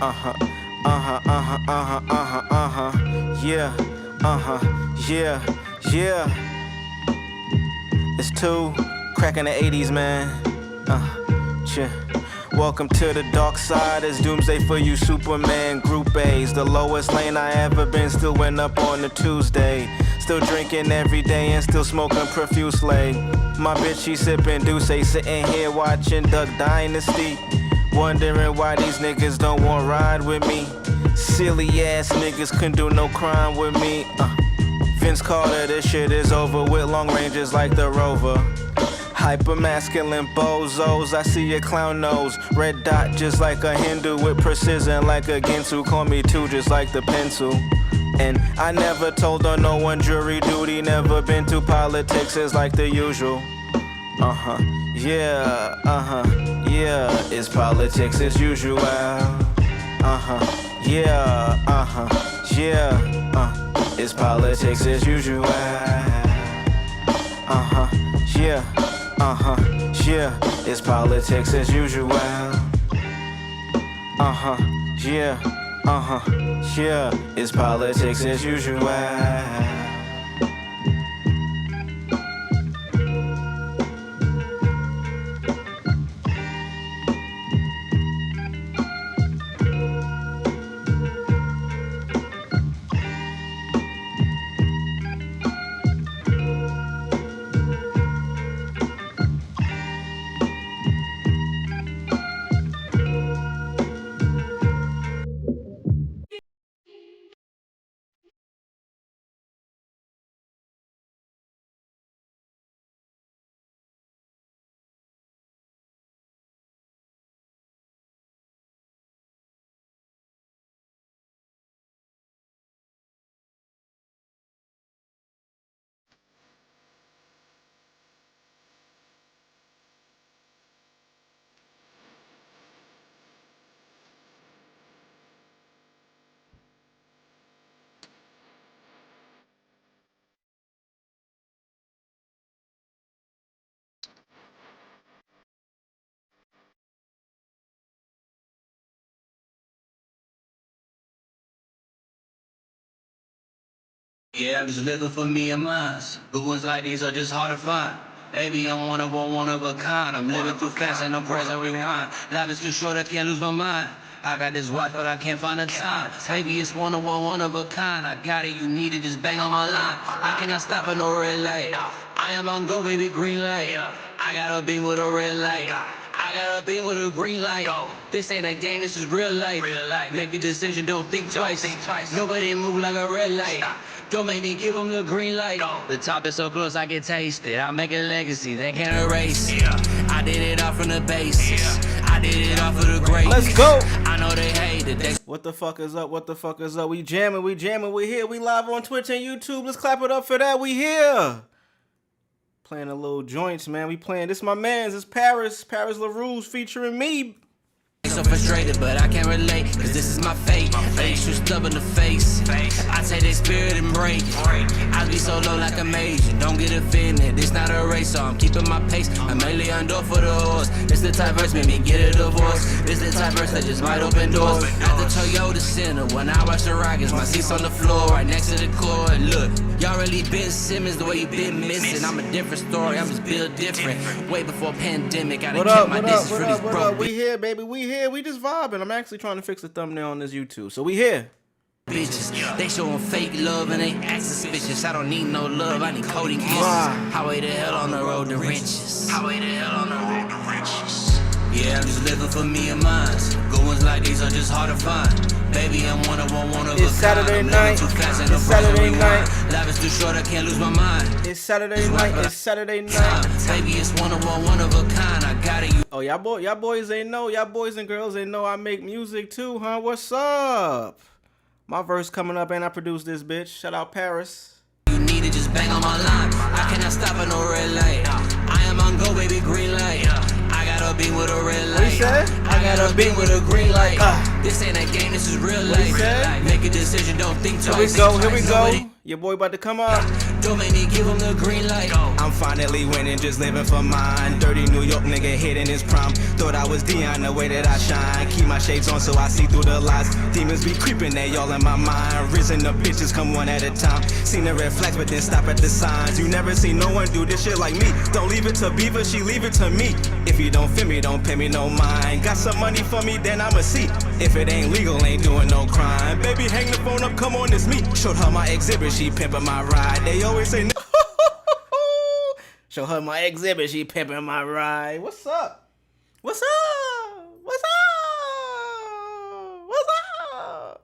Uh-huh, uh-huh, uh-huh, uh-huh, uh-huh, uh-huh, yeah, yeah, yeah. It's two, cracking the 80s, man. Yeah. Welcome to the dark side, it's doomsday for you Superman Group A's. The lowest lane I ever been, still went up on a Tuesday. Still drinking every day and still smoking profusely. My bitch, she sipping Douce, sitting here watching Duck Dynasty. Wondering why these niggas don't want ride with me. Silly ass niggas couldn't do no crime with me. Vince Carter, this shit is over with long ranges like the Rover. Hyper masculine bozos, I see your clown nose. Red dot just like a Hindu with precision like a Ginsu. Call me two just like the pencil. And I never told on no one jury duty. Never been to politics, it's like the usual. Yeah, yeah, it's politics as usual. Yeah, yeah, it's politics as usual. Yeah, yeah, it's politics as usual. Yeah, yeah, it's politics as usual. Yeah, I'm just living for me and mine. Good ones like these are just hard to find. Baby, I'm one of a kind. I'm living too fast and I'm pressing rewind. Life is too short, I can't lose my mind. I got this wife, but I can't find the time. Baby, it's one of a kind. I got it, you need it, just bang on my line. I cannot stop at no red light. I am on go, baby, green light. I got a beam with a red light. I got a beam with a green light. This ain't a game, this is real life. Make a decision, don't think twice. Nobody move like a red light. Don't make me give them the green light. The top is so close I can taste it. I make a legacy, they can't erase it. I did it all from the basis. I did it all for the great. Let's go. I know they hate it. What the fuck is up? What the fuck is up? We jamming, we here. We live on Twitch and YouTube. Let's clap it up for that. We here. Playing a little joints, man. We playing. This my man's. It's Paris LaRouge featuring me. So frustrated, but I can't relate, cause this is my fate. They too stubborn to face. I take their spirit and break it. I be so low like a major. Don't get offended, it's not a race, so I'm keeping my pace. I'm mainly on door for the horse. It's the type verse made me get a divorce. It's the type verse that just might open doors. At the Toyota Center, when I watch the Rockets, my seat's on the floor, right next to the court. Look, y'all really Ben Simmons the way you been missing. I'm a different story, I'm just built different. Way before pandemic, I done kept my distance for these broke. We here, baby, we here. We just vibing. I'm actually trying to fix the thumbnail on this YouTube. So we here. Bitches, they showing fake love and they act suspicious. I don't need no love, I need Cody kisses. Highway to hell on the road to riches. Highway to hell on the road to riches. Yeah, I'm just living for me and mine. Good ones like these are just hard to find. Baby, I'm one of a It's Saturday night. It's Saturday night. Life is too short, I can't lose my mind. It's Saturday night. It's Saturday night. Baby, it's one of a kind. I got it. Oh, y'all boys ain't know. Y'all boys and girls ain't know I make music too, huh? What's up? My verse coming up and I produce this bitch. Shout out Paris. You need it, just bang on my line. I cannot stop at no red light. I am on go, baby, green light. I got a beam with a red light. What you said? I got a beam with a green light. This ain't a game, this is real life. What you said? Make Make a decision, don't think Here we twice. go, here we Nobody- go. Your boy about to come up. Don't make me give him the green light. I'm finally winning, just living for mine. Dirty New York nigga hitting his prime. Thought I was Dion, the way that I shine. Keep my shades on so I see through the lies. Demons be creeping, they all in my mind. Risen up bitches come one at a time. Seen the red flags, but then stop at the signs. You never see no one do this shit like me. Don't leave it to Beaver, she leave it to me. If you don't feel me, don't pay me no mind. Got some money for me, then I'ma see. If it ain't legal, ain't doing no crime. Baby, hang the phone up, come on, it's me. Showed her my exhibit, she pimping my ride. They always say no. Show her my exhibit, she pimping my ride. What's up? What's up? What's up? What's up?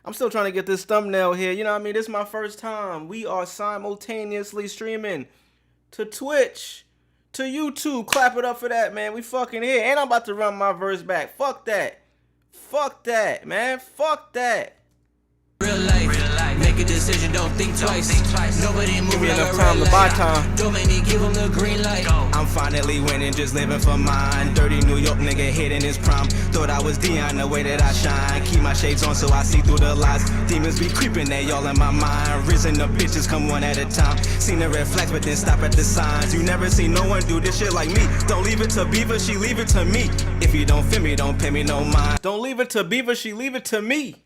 I'm still trying to get this thumbnail here. You know what I mean? This is my first time. We are simultaneously streaming to Twitch, to YouTube. Clap it up for that, man. We fucking here. And I'm about to run my verse back. Fuck that. Fuck that, man. Fuck that. Real life. Make a decision, don't think twice. Nobody move Give me like enough a time red to buy light. time. Don't make me give him the green light. I'm finally winning, just living for mine. Dirty New York nigga hitting his prime. Thought I was Dion, the way that I shine. Keep my shades on so I see through the lies. Demons be creeping, they all in my mind. Risen up bitches come one at a time. Seen the red flags, but then stop at the signs. You never see no one do this shit like me. Don't leave it to Beaver, she leave it to me. If you don't feel me, don't pay me no mind. Don't leave it to Beaver, she leave it to me.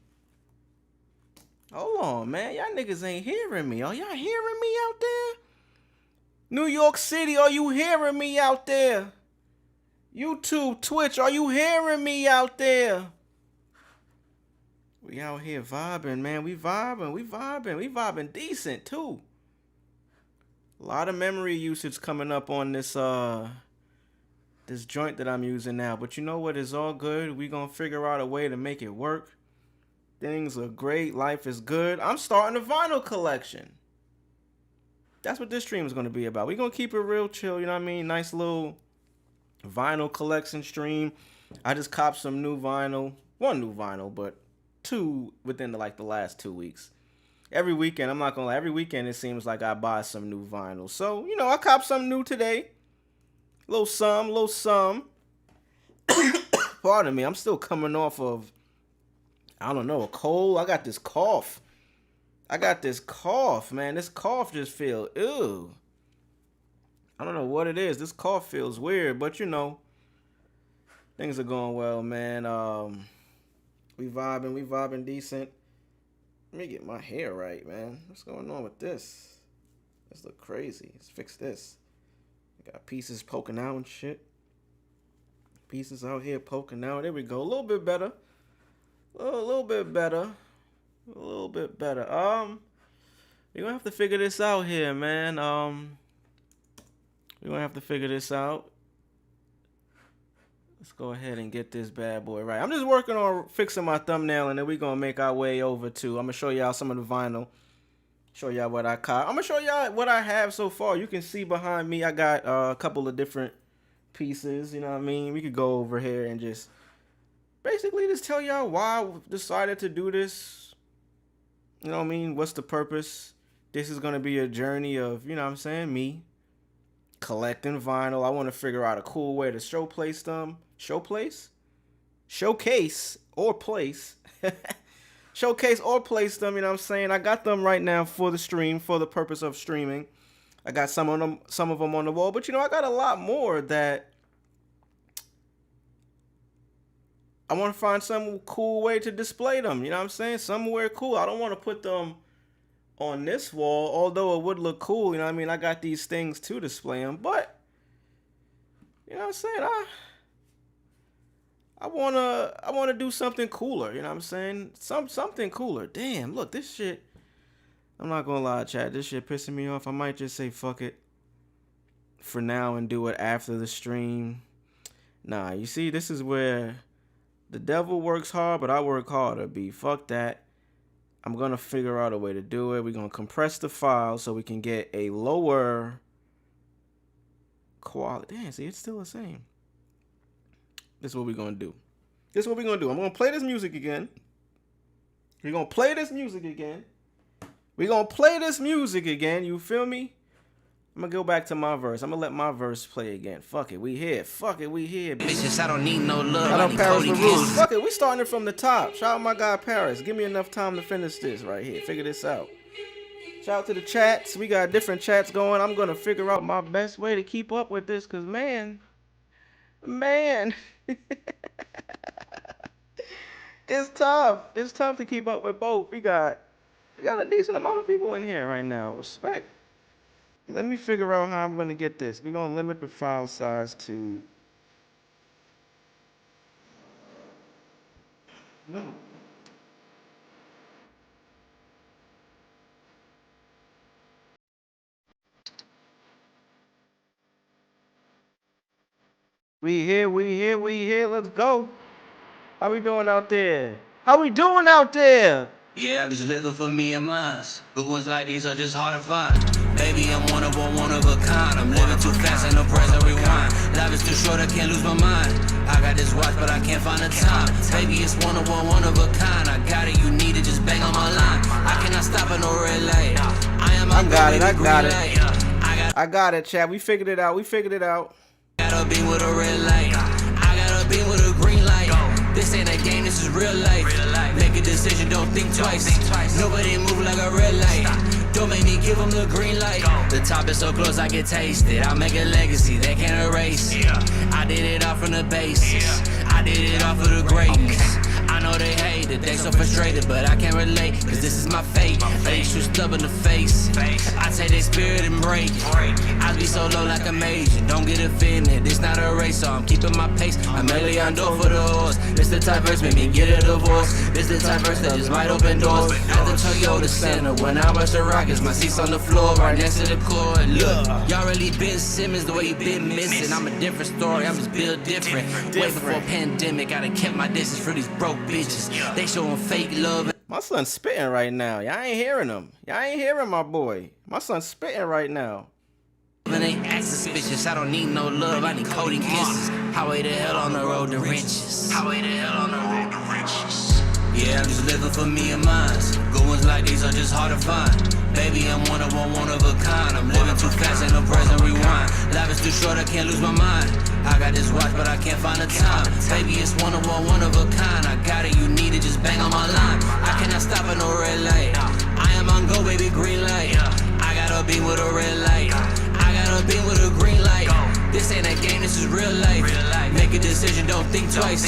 Hold on, man. Y'all niggas ain't hearing me. Are y'all hearing me out there? New York City, are you hearing me out there? YouTube, Twitch, are you hearing me out there? We out here vibing, man. We vibing decent too. A lot of memory usage coming up on this this joint that I'm using now. But you know what? It's all good. We gonna figure out a way to make it work. Things are great. Life is good. I'm starting a vinyl collection. That's what this stream is going to be about. We're going to keep it real chill, you know what I mean? Nice little vinyl collection stream. I just copped some new vinyl. One new vinyl, but two within the last 2 weeks. Every weekend, I'm not going to lie, every weekend it seems like I buy some new vinyl. So, you know, I copped something new today. Little some. Pardon me, I'm still coming off of, I don't know, a cold. I got this cough, man. This cough just feels, ew. I don't know what it is. This cough feels weird, but you know, things are going well, man. We vibing decent. Let me get my hair right, man. What's going on with this? This look crazy. Let's fix this. I got pieces poking out and shit. Pieces out here poking out. There we go. A little bit better. A little bit better. We're gonna have to figure this out here, man. We're gonna have to figure this out. Let's go ahead and get this bad boy right. I'm just working on fixing my thumbnail, and then we're gonna make our way over to, I'm gonna show y'all some of the vinyl. Show y'all what I caught. I'm gonna show y'all what I have so far. You can see behind me, I got a couple of different pieces, you know what I mean? We could go over here and just basically just tell y'all why I decided to do this. You know what I mean? What's the purpose? This is going to be a journey of, you know what I'm saying, me collecting vinyl. I want to figure out a cool way to showcase them. Showcase or place. Showcase or place them, you know what I'm saying? I got them right now for the stream, for the purpose of streaming. I got some of them on the wall, but you know, I got a lot more that I want to find some cool way to display them. You know what I'm saying? Somewhere cool. I don't want to put them on this wall, although it would look cool. You know what I mean? I got these things to display them, but you know what I'm saying? I wanna do something cooler. You know what I'm saying? Something cooler. Damn, look, this shit. I'm not gonna lie, chat. This shit pissing me off. I might just say fuck it for now and do it after the stream. Nah, you see, this is where the devil works hard, but I work harder, B. Fuck that. I'm going to figure out a way to do it. We're going to compress the file so we can get a lower quality. Damn, see, it's still the same. This is what we're going to do. I'm going to play this music again. We're going to play this music again. You feel me? I'm gonna go back to my verse. I'm gonna let my verse play again. Fuck it, we here. Fuck it, we here. Bitches, I don't need no love. Shout I out need Paris Cody for kisses. rules. Fuck it, we starting it from the top. Shout out my guy Paris. Give me enough time to finish this right here. Figure this out. Shout out to the chats. We got different chats going. I'm gonna figure out my best way to keep up with this, cause man, it's tough. It's tough to keep up with both. We got a decent amount of people in here right now. Respect. Let me figure out how I'm gonna get this. We're gonna limit the file size to. No. We here, let's go. How we doing out there? How we doing out there? Yeah, I'm just living for me and mine. Good ones like these are just hard to find. Baby, I'm one of a kind. I'm living too fast, ain't no present rewind. Life is too short, I can't lose my mind. I got this watch, but I can't find the time. Baby, it's one of a kind. I got it, you need it, just bang on my line. I cannot stop at no red light. I got it, chat. We figured it out. Gotta be with a red light. I gotta be with a green light. This ain't a game, this is real life. Make a decision, don't think twice. Nobody move like a red light. Don't make me give them the green light. The top is so close I can taste it. I'll make a legacy they can't erase. I did it all from the basis. I did it all for the greatness. I know they hate it, they so frustrated, but I can't relate, cause this is my fate. They too stubborn to face. I take their spirit and break it. I be so low like I'm Asian, don't get offended. This not a race, so I'm keeping my pace. I'm Eliando for the horse. This the type verse make me get a divorce. This the type verse that just might open doors. At the Toyota Center, when I rush the Rockets, my seat's on the floor, right next to the court. Look, y'all really Ben Simmons the way you been missing. I'm a different story, I'm just built different. Way before pandemic, I done kept my distance for these broke bitches. They showing fake love. My son's spitting right now. Y'all ain't hearing him. Y'all ain't hearing my boy. My son's spitting right now. And they act suspicious. I don't need no love. I need Cody kisses. Highway to hell on the road to riches. Highway to hell on the road to riches. Yeah, I'm just living for me and mine. Good ones like these are just hard to find. Baby, I'm one of a kind. I'm living too fast, ain't no present rewind. Life is too short, I can't lose my mind. I got this watch, but I can't find the time. Baby, it's one of a kind. I got it, you need it, just bang on my line. I cannot stop at no red light. I am on go, baby, green light. I gotta be with a red light. I gotta be with a green light. This ain't a game, this is real life. Make a decision, don't think twice.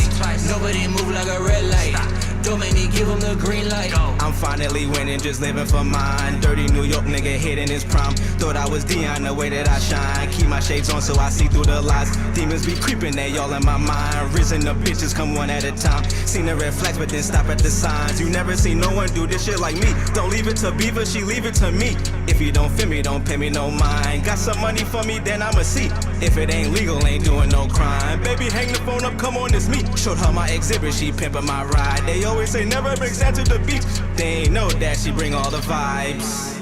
Nobody move like a red light. Don't make me give him the green light. I'm finally winning, just living for mine. Dirty New York nigga hitting his prime. Thought I was Dion the way that I shine. Keep my shades on so I see through the lies. Demons be creeping, they all in my mind. Risen the bitches come one at a time. Seen the red flags, but then stop at the signs. You never seen no one do this shit like me. Don't leave it to Beaver, she leave it to me. If you don't feel me, don't pay me no mind. Got some money for me, then I'ma see. If it ain't legal, ain't doing no crime. Baby, hang the phone up, come on, it's me. Showed her my exhibit, she pimpin' my ride. They always say never bring sand to the beach. They ain't know that she bring all the vibes.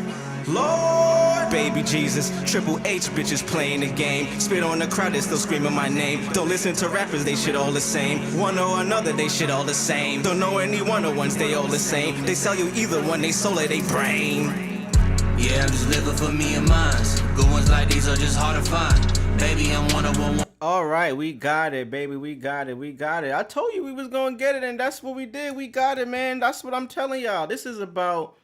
Lord, baby Jesus, Triple H bitches playing the game. Spit on the crowd, they still screaming my name. Don't listen to rappers, they shit all the same. One or another, they shit all the same. Don't know any one of ones, they all the same. They sell you either one, they soul or they brain. Yeah, I'm just living for me and mine. Good ones like these are just hard to find. Baby, I'm one of a. All right, we got it, baby. We got it. I told you we was gonna get it, and that's what we did. We got it, man. That's what I'm telling y'all. This is about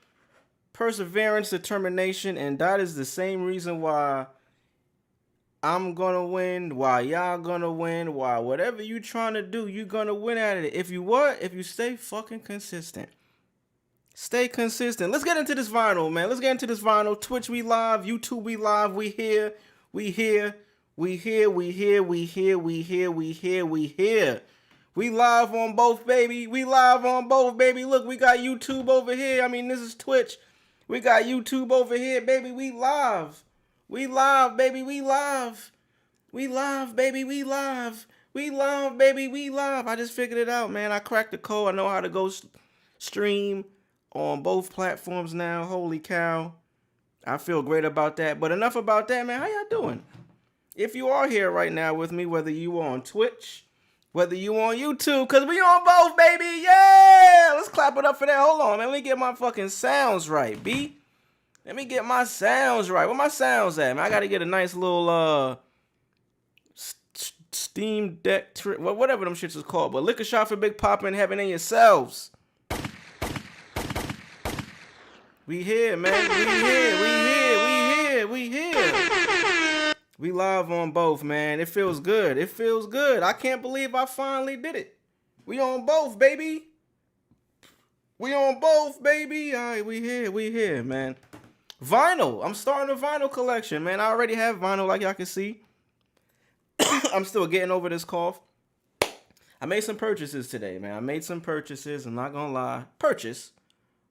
perseverance, determination, and that is the same reason why I'm gonna win, why y'all gonna win, why whatever you trying to do, you gonna win at it. If you what? If you stay fucking consistent. Stay consistent. Let's get into this vinyl, man. Let's get into this vinyl. Twitch, we live. YouTube, we live. We here. We here. We here. We here. We here. We here. We here. We here. We live on both, baby. We live on both, baby. Look, we got YouTube over here. I mean, this is Twitch. We got YouTube over here, baby. We live. We live, baby. We live. We live, baby. We live. We live, baby. We live. I just figured it out, man. I cracked the code. I know how to go stream on both platforms now. Holy cow. I feel great about that. But enough about that, man. How y'all doing? If you are here right now with me, whether you on Twitch, whether you on YouTube, because we on both, baby. Yeah! Let's clap it up for that. Hold on, man. Let me get my fucking sounds right, B. Let me get my sounds right. Where my sounds at, man? I gotta get a nice little Steam Deck, whatever them shits is called. But liquor shot for Big Papa and Heaven in yourselves. We here, man. We here. We live on both, man. It feels good. It feels good. I can't believe I finally did it. We on both, baby. We on both, baby. All right, we here, man. Vinyl. I'm starting a vinyl collection, man. I already have vinyl, like y'all can see. I'm still getting over this cough. I made some purchases today, man. I made some purchases. I'm not gonna lie.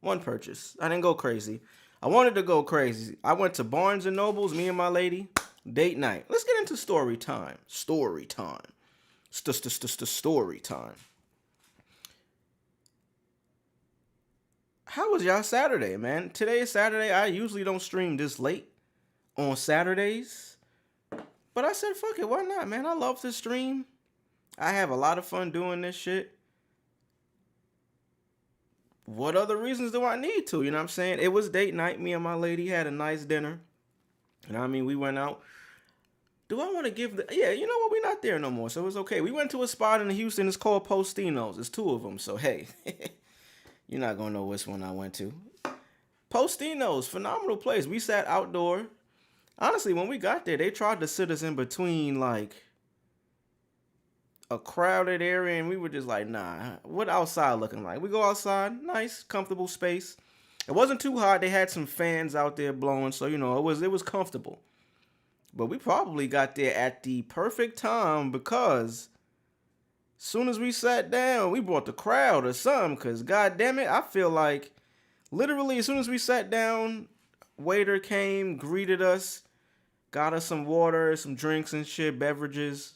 One purchase. I didn't go crazy. I wanted to go crazy. I went to Barnes and Nobles, me and my lady. Date night. Let's get into story time. Story time. Story time. How was y'all Saturday, man? Today is Saturday. I usually don't stream this late on Saturdays. But I said, fuck it, why not, man? I love to stream. I have a lot of fun doing this shit. What other reasons do I need to? You know what I'm saying? It was date night. Me and my lady had a nice dinner. You know what I mean? We went out. Do I want to give the... Yeah, you know what? We're not there no more, so it's okay. We went to a spot in Houston. It's called Postino's. There's two of them, so hey. You're not going to know which one I went to. Postino's, phenomenal place. We sat outdoor. Honestly, when we got there, they tried to sit us in between, like, a crowded area, and we were just like, nah, what outside looking like? We go outside, nice, comfortable space. It wasn't too hot. They had some fans out there blowing, so, you know, it was comfortable. But we probably got there at the perfect time because... soon as we sat down, we brought the crowd or something, because god damn it, I feel like literally as soon as we sat down, waiter came, greeted us, got us some water, some drinks and shit, beverages.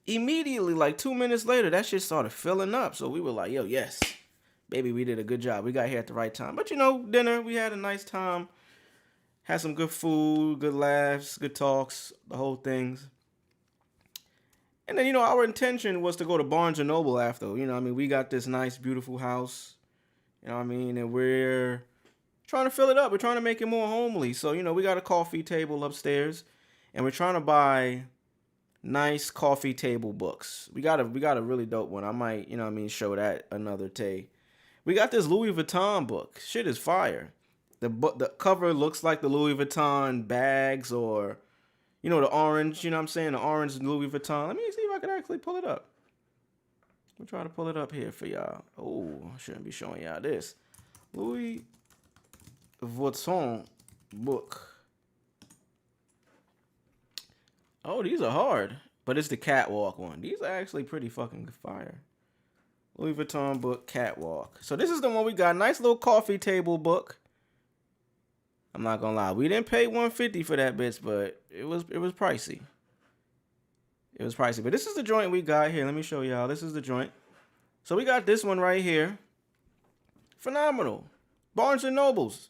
Immediately, like 2 minutes later, that shit started filling up. So we were like, yo, yes, baby, we did a good job. We got here at the right time. But you know, dinner, we had a nice time. Had some good food, good laughs, good talks, the whole things. And then, you know, our intention was to go to Barnes & Noble after. You know what I mean? We got this nice, beautiful house. You know what I mean? And we're trying to fill it up. We're trying to make it more homely. So, you know, we got a coffee table upstairs. And we're trying to buy nice coffee table books. We got a really dope one. I might, you know what I mean, show that another day. We got this Louis Vuitton book. Shit is fire. The cover looks like the Louis Vuitton bags or... you know, the orange, you know what I'm saying? The orange Louis Vuitton. Let me see if I can actually pull it up. We'll try to pull it up here for y'all. Oh, I shouldn't be showing y'all this. Louis Vuitton book. Oh, these are hard. But it's the catwalk one. These are actually pretty fucking fire. Louis Vuitton book, catwalk. So this is the one we got. Nice little coffee table book. I'm not gonna lie, we didn't pay $150 for that bitch, but it was pricey. It was pricey, but this is the joint we got here. Let me show y'all. This is the joint. So we got this one right here. Phenomenal. Barnes and Nobles.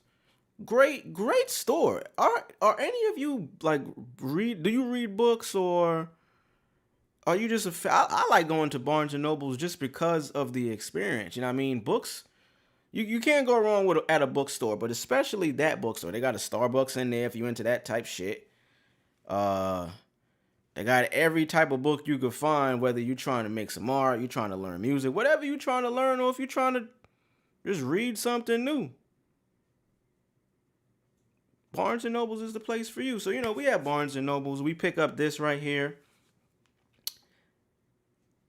Great store. Are any of you like do you read books or are you just I like going to Barnes and Nobles just because of the experience. You know what I mean? Books. You can't go wrong with at a bookstore, but especially that bookstore. They got a Starbucks in there if you into that type shit. They got every type of book you could find, whether you're trying to make some art, you're trying to learn music, whatever you're trying to learn, or if you're trying to just read something new. Barnes & Nobles is the place for you. So, you know, we have Barnes & Nobles. We pick up this right here.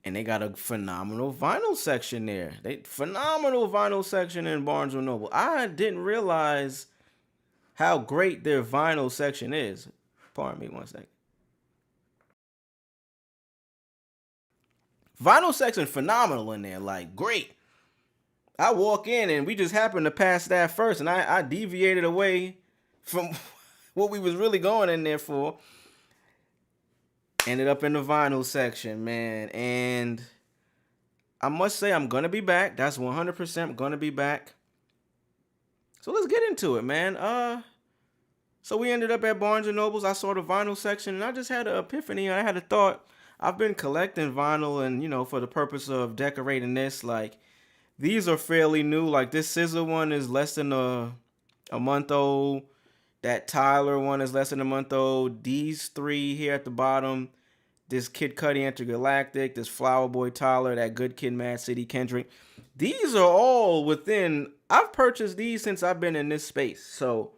And they got a phenomenal vinyl section there. Phenomenal vinyl section in Barnes & Noble. I didn't realize how great their vinyl section is. Pardon me 1 second. Vinyl section phenomenal in there. Like, great. I walk in and we just happened to pass that first. And I deviated away from what we was really going in there for. Ended up in the vinyl section, man. And I must say, I'm going to be back. That's 100% going to be back. So let's get into it, man. So we ended up at Barnes & Nobles. I saw the vinyl section, and I just had an epiphany. I had a thought. I've been collecting vinyl, and, you know, for the purpose of decorating this, like, these are fairly new. Like, this scissor one is less than a a month old. That Tyler one is less than a month old. These three here at the bottom, this Kid Cudi Intergalactic, this Flower Boy Tyler, that Good Kid Mad City Kendrick. These are all within, I've purchased these since I've been in this space. So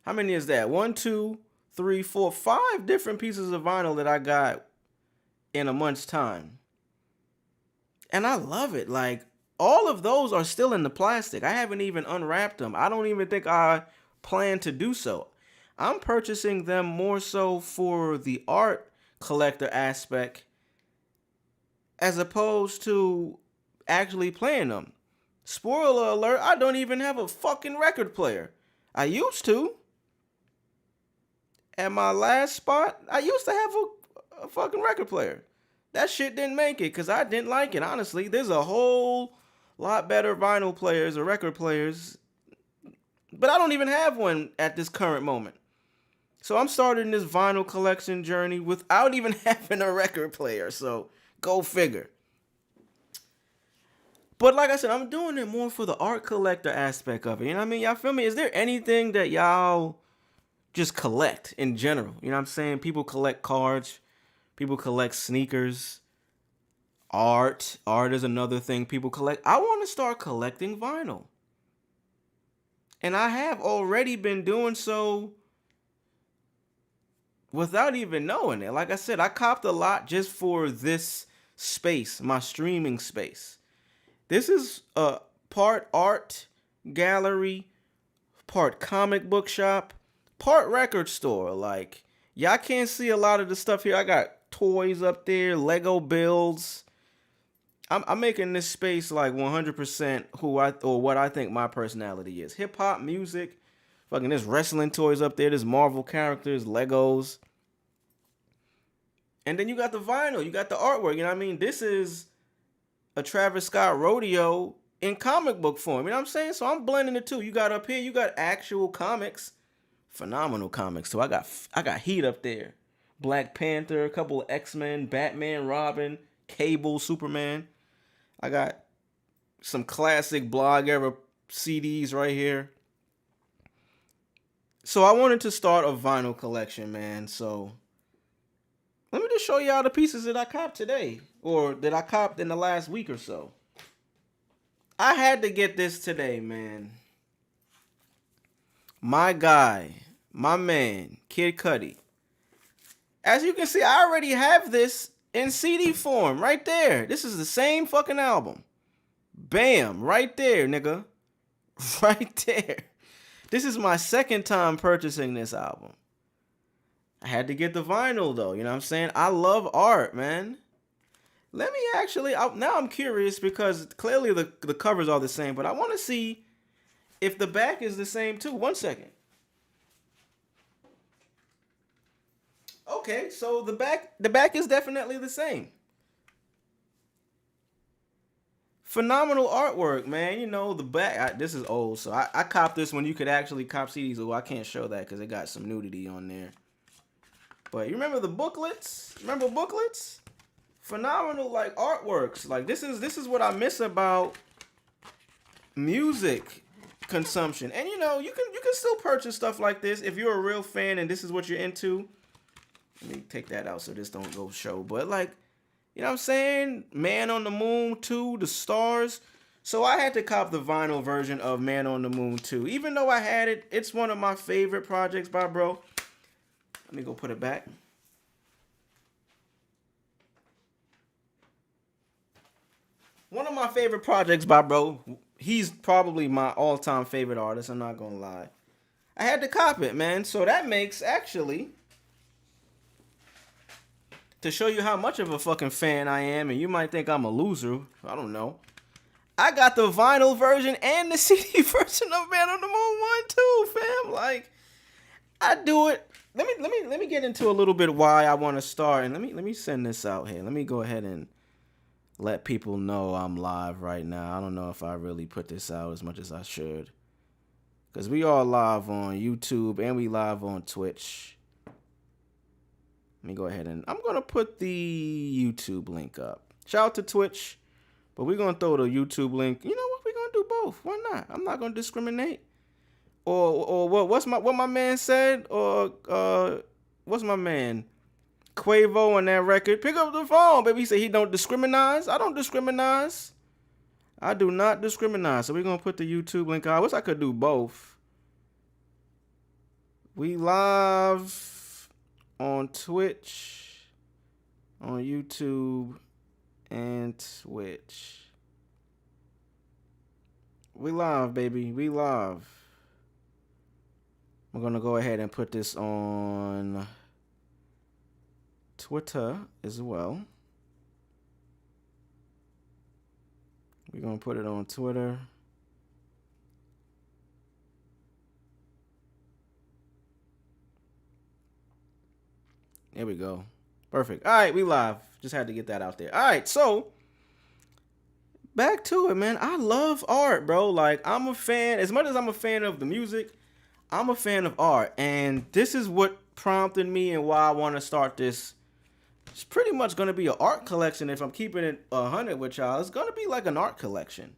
how many is that? 1, 2, 3, 4, 5 different pieces of vinyl that I got in a month's time. And I love it. Like, all of those are still in the plastic. I haven't even unwrapped them. I don't even think I plan to do so. I'm purchasing them more so for the art collector aspect as opposed to actually playing them. Spoiler alert, I don't even have a fucking record player. I used to. At my last spot, I used to have a fucking record player. That shit didn't make it because I didn't like it, honestly. There's a whole lot better vinyl players or record players, but I don't even have one at this current moment. So I'm starting this vinyl collection journey without even having a record player, so go figure. But like I said, I'm doing it more for the art collector aspect of it. You know what I mean? Y'all feel me? Is there anything that y'all just collect in general? You know what I'm saying? People collect cards. People collect sneakers. Art. Art is another thing people collect. I want to start collecting vinyl. And I have already been doing so without even knowing it. Like I said, I copped a lot just for this space, my streaming space. This is a part art gallery, part comic book shop, part record store. Like, y'all can't see a lot of the stuff here. I got toys up there, Lego builds. I'm making this space like 100% what I think my personality is. Hip hop, music, fucking there's wrestling toys up there, there's Marvel characters, Legos. And then you got the vinyl, you got the artwork, you know what I mean? This is a Travis Scott rodeo in comic book form, you know what I'm saying? So I'm blending the two. You got up here, you got actual comics, phenomenal comics. So I got Heat up there, Black Panther, a couple of X-Men, Batman, Robin, Cable, Superman. I got some classic blog era CDs right here. So I wanted to start a vinyl collection, man. So let me just show y'all the pieces that I copped today, or that I copped in the last week or so. I had to get this today, man. My guy, my man, Kid Cudi. As you can see, I already have this in CD form right there. This is the same fucking album. Bam, right there, nigga. Right there. This is my second time purchasing this album. I had to get the vinyl though, you know what I'm saying? I love art, man. Let me actually, now I'm curious because clearly the covers are the same, but I want to see if the back is the same too. 1 second. Okay, so the back is definitely the same. Phenomenal artwork, man. You know, the back, this is old, so I copped this when you could actually cop CDs. Oh, I can't show that because it got some nudity on there. But you remember the booklets? Remember booklets? Phenomenal, like, artworks. Like, this is what I miss about music consumption. And you know, you can still purchase stuff like this if you're a real fan and this is what you're into. Let me take that out so this don't go show. But like, you know what I'm saying? Man on the Moon 2, The Stars. So I had to cop the vinyl version of Man on the Moon 2. Even though I had it, it's one of my favorite projects by bro. Let me go put it back. One of my favorite projects by bro. He's probably my all-time favorite artist, I'm not gonna lie. I had to cop it, man. So that makes, actually, to show you how much of a fucking fan I am, and you might think I'm a loser, I don't know. I got the vinyl version and the CD version of Man on the Moon 1 too, fam. Like, I do it. Let me get into a little bit why I want to start, and let me send this out here. Let me go ahead and let people know I'm live right now. I don't know if I really put this out as much as I should, because we are live on YouTube and we live on Twitch. Let me go ahead and I'm going to put the YouTube link up. Shout out to Twitch, but we're going to throw the YouTube link. You know what? We're going to do both. Why not? I'm not going to discriminate. or what my man said, or what's my man Quavo on that record? Pick up the phone, baby. He said he don't discriminate. I don't discriminate. I do not discriminate. So we're gonna put the YouTube link. I wish I could do both. We live on Twitch, on YouTube, and Twitch. We live, baby. We live. We're gonna go ahead and put this on Twitter as well. We're gonna put it on Twitter. There we go. Perfect. All right, we live. Just had to get that out there. All right, so back to it, man. I love art, bro. Like, I'm a fan. As much as I'm a fan of the music, I'm a fan of art. And this is what prompted me and why I want to start this. It's pretty much going to be an art collection. If I'm keeping it 100 with y'all, it's going to be like an art collection.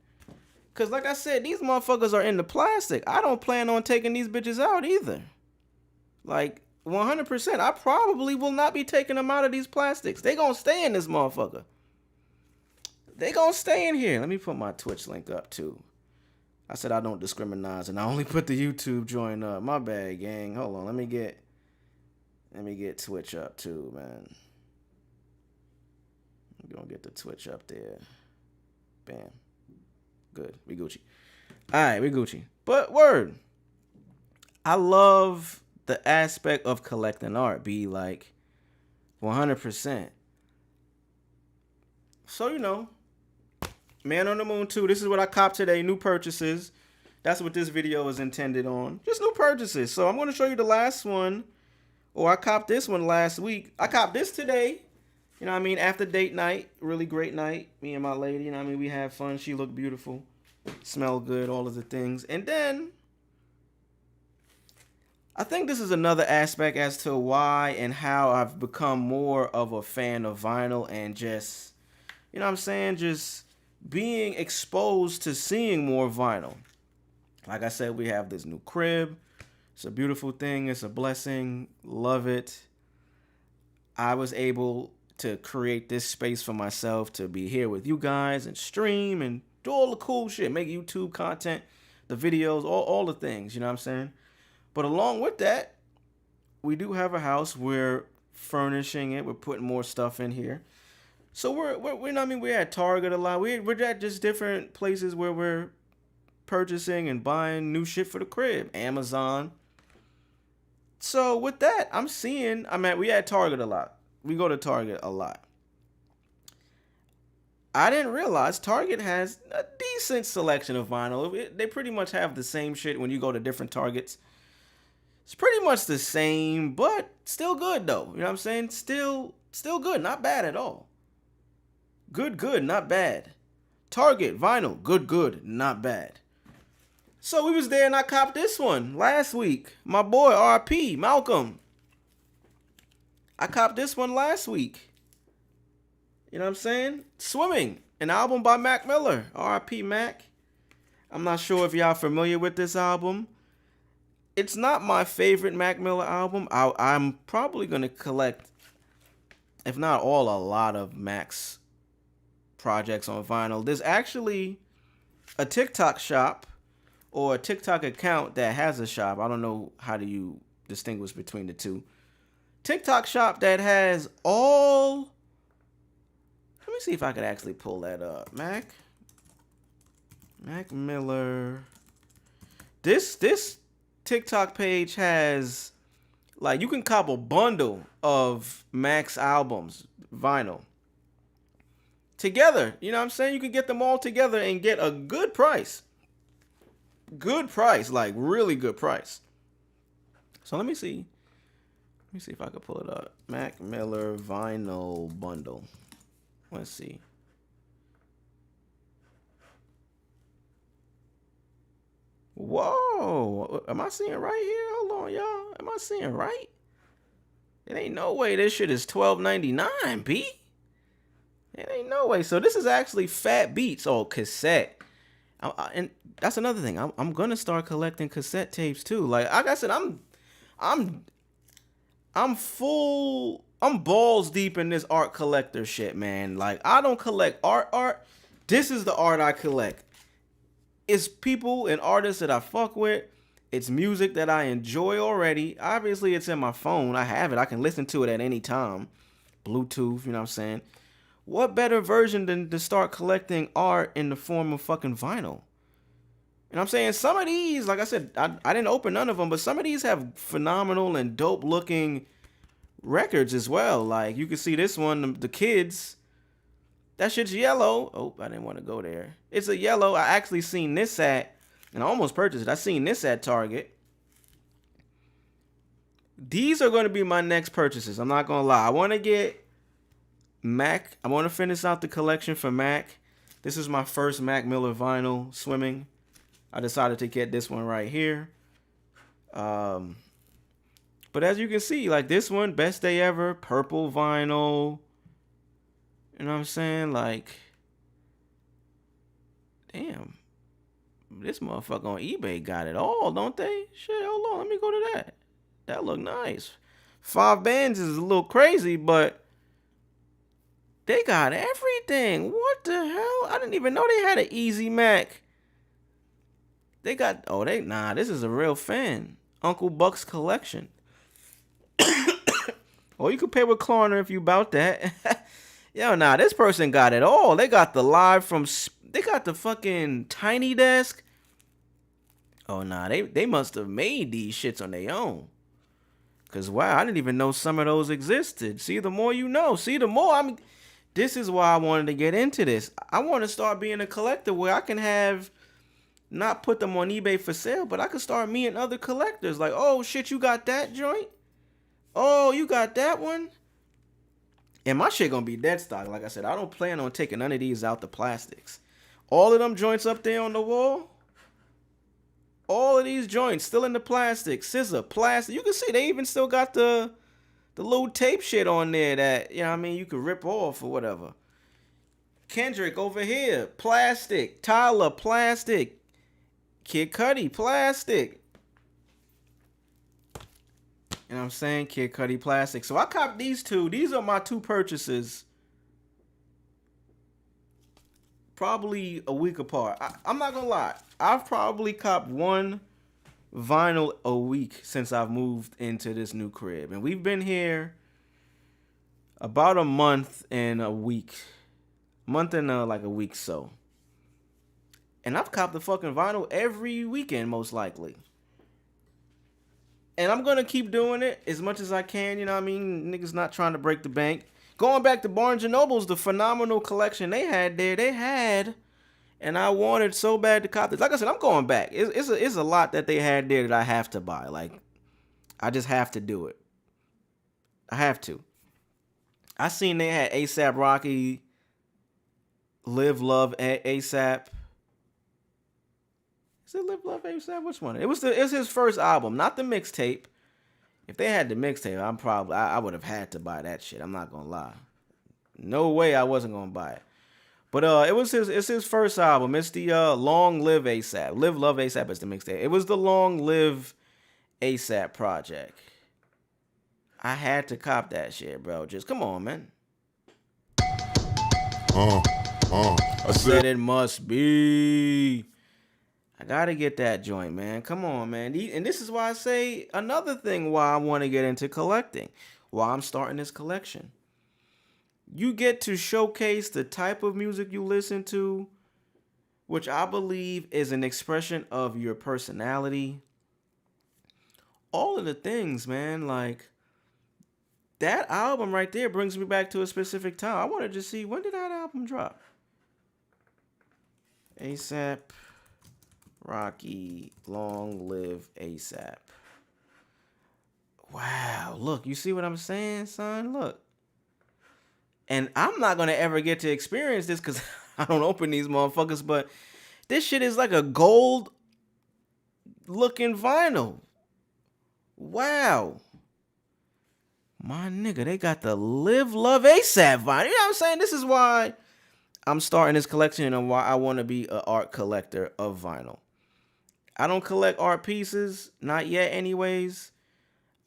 Because like I said, these motherfuckers are in the plastic. I don't plan on taking these bitches out either. Like, 100%. I probably will not be taking them out of these plastics. They gonna stay in this motherfucker. They gonna stay in here. Let me put my Twitch link up too. I said I don't discriminate, and I only put the YouTube join up. My bad, gang. Hold on. Let me get Twitch up too, man. I'm gonna get the Twitch up there. Bam. Good. We Gucci. All right, we Gucci. But word, I love the aspect of collecting art, be like 100%. So, you know, Man on the Moon 2, this is what I copped today, new purchases. That's what this video is intended on. Just new purchases. So I'm going to show you the last one, or I copped this one last week. I copped this today, you know what I mean, after date night, really great night. Me and my lady, you know what I mean, we had fun. She looked beautiful, smelled good, all of the things. And then I think this is another aspect as to why and how I've become more of a fan of vinyl and just, you know what I'm saying, just being exposed to seeing more vinyl. Like I said, we have this new crib. It's a beautiful thing. It's a blessing. Love it. I was able to create this space for myself to be here with you guys and stream and do all the cool shit, make YouTube content, the videos, all the things, you know what I'm saying? But along with that, we do have a house. We're furnishing it. We're putting more stuff in here. So we're you know what I mean, we're at Target a lot. We're at just different places where we're purchasing and buying new shit for the crib. Amazon. So with that, we at Target a lot. We go to Target a lot. I didn't realize Target has a decent selection of vinyl. They pretty much have the same shit when you go to different Targets. It's pretty much the same, but still good though. You know what I'm saying? Still good. Not bad at all. Good, not bad. Target, vinyl, good, not bad. So we was there and I copped this one last week. My boy, RP, Malcolm. I copped this one last week. You know what I'm saying? Swimming, an album by Mac Miller. RP Mac. I'm not sure if y'all familiar with this album. It's not my favorite Mac Miller album. I'm probably going to collect, if not all, a lot of Mac's projects on vinyl. There's actually a TikTok shop or a TikTok account that has a shop. I don't know how do you distinguish between the two. TikTok shop that has all... Let me see if I could actually pull that up. Mac Miller. This TikTok page has, like, you can cop a bundle of Mac's albums, vinyl, together. You know what I'm saying? You can get them all together and get a good price. Good price, like really good price. So let me see. Let me see if I can pull it up. Mac Miller vinyl bundle. Let's see. Whoa, am I seeing right here? Hold on, y'all. Am I seeing right? It ain't no way this shit is $12.99, B. It ain't no way. So this is actually Fat Beats on cassette. And that's another thing. I'm gonna start collecting cassette tapes too. Like I said, I'm full. I'm balls deep in this art collector shit, man. Like I don't collect art. This is the art I collect. It's people and artists that I fuck with. It's music that I enjoy already. Obviously, it's in my phone. I have it. I can listen to it at any time. Bluetooth, you know what I'm saying? What better version than to start collecting art in the form of fucking vinyl? And I'm saying some of these, like I said, I didn't open none of them, but some of these have phenomenal and dope looking records as well. Like you can see this one, the Kids. That shit's yellow. Oh, I didn't want to go there. It's a yellow. I actually seen this at, and I almost purchased it. I seen this at Target. These are going to be my next purchases. I'm not going to lie. I want to get Mac. I want to finish out the collection for Mac. This is my first Mac Miller vinyl, Swimming. I decided to get this one right here. But as you can see, like this one, Best Day Ever, purple vinyl. You know what I'm saying? Like, damn. This motherfucker on eBay got it all, don't they? Shit, hold on. Let me go to that. That look nice. 5 bands is a little crazy, but they got everything. What the hell? I didn't even know they had an Easy Mac. They got, this is a real fan. Uncle Buck's collection. Or you could pay with Klarna if you bout that. Yo, this person got it all. They got the live from, they got the fucking Tiny Desk. Oh, they must have made these shits on their own. Because, wow, I didn't even know some of those existed. See, the more you know. See, the more, this is why I wanted to get into this. I want to start being a collector where I can have, not put them on eBay for sale, but I can start meeting other collectors. Like, oh, shit, you got that joint? Oh, you got that one? And my shit gonna be dead stock. Like I said, I don't plan on taking none of these out the plastics. All of them joints up there on the wall, all of these joints still in the plastic. Scissor, plastic. You can see they even still got the little tape shit on there that, you know what I mean, you could rip off or whatever. Kendrick over here, plastic. Tyler, plastic. Kid Cudi, plastic. You know what I'm saying? Kid Cudi plastic. So I copped these two. These are my two purchases. Probably a week apart. I'm not going to lie. I've probably copped one vinyl a week since I've moved into this new crib. And we've been here about a month and a week. Month and like a week so. And I've copped the fucking vinyl every weekend, most likely. And I'm going to keep doing it as much as I can, you know what I mean? Niggas not trying to break the bank. Going back to Barnes & Noble's, the phenomenal collection they had there, and I wanted so bad to cop this. Like I said, I'm going back. It's a lot that they had there that I have to buy. Like, I just have to do it. I have to. I seen they had A$AP Rocky, Live Love A$AP. Is it Live Love A$AP? Which one? It was his first album, not the mixtape. If they had the mixtape, I would have had to buy that shit. I'm not gonna lie. No way I wasn't gonna buy it. But it's his first album. It's the Long Live A$AP. Live Love A$AP is the mixtape. It was the Long Live A$AP project. I had to cop that shit, bro. Just come on, man. I said it must be. I gotta get that joint, man. Come on, man. And this is why I say another thing why I want to get into collecting. Why I'm starting this collection. You get to showcase the type of music you listen to, which I believe is an expression of your personality. All of the things, man. Like, that album right there brings me back to a specific time. I wanted to see, when did that album drop? A$AP Rocky, Long Live A$AP. Wow, look, you see what I'm saying, son? Look. And I'm not going to ever get to experience this because I don't open these motherfuckers, but this shit is like a gold looking vinyl. Wow. My nigga, they got the Live Love A$AP vinyl. You know what I'm saying? This is why I'm starting this collection and why I want to be an art collector of vinyl. I don't collect art pieces, not yet anyways.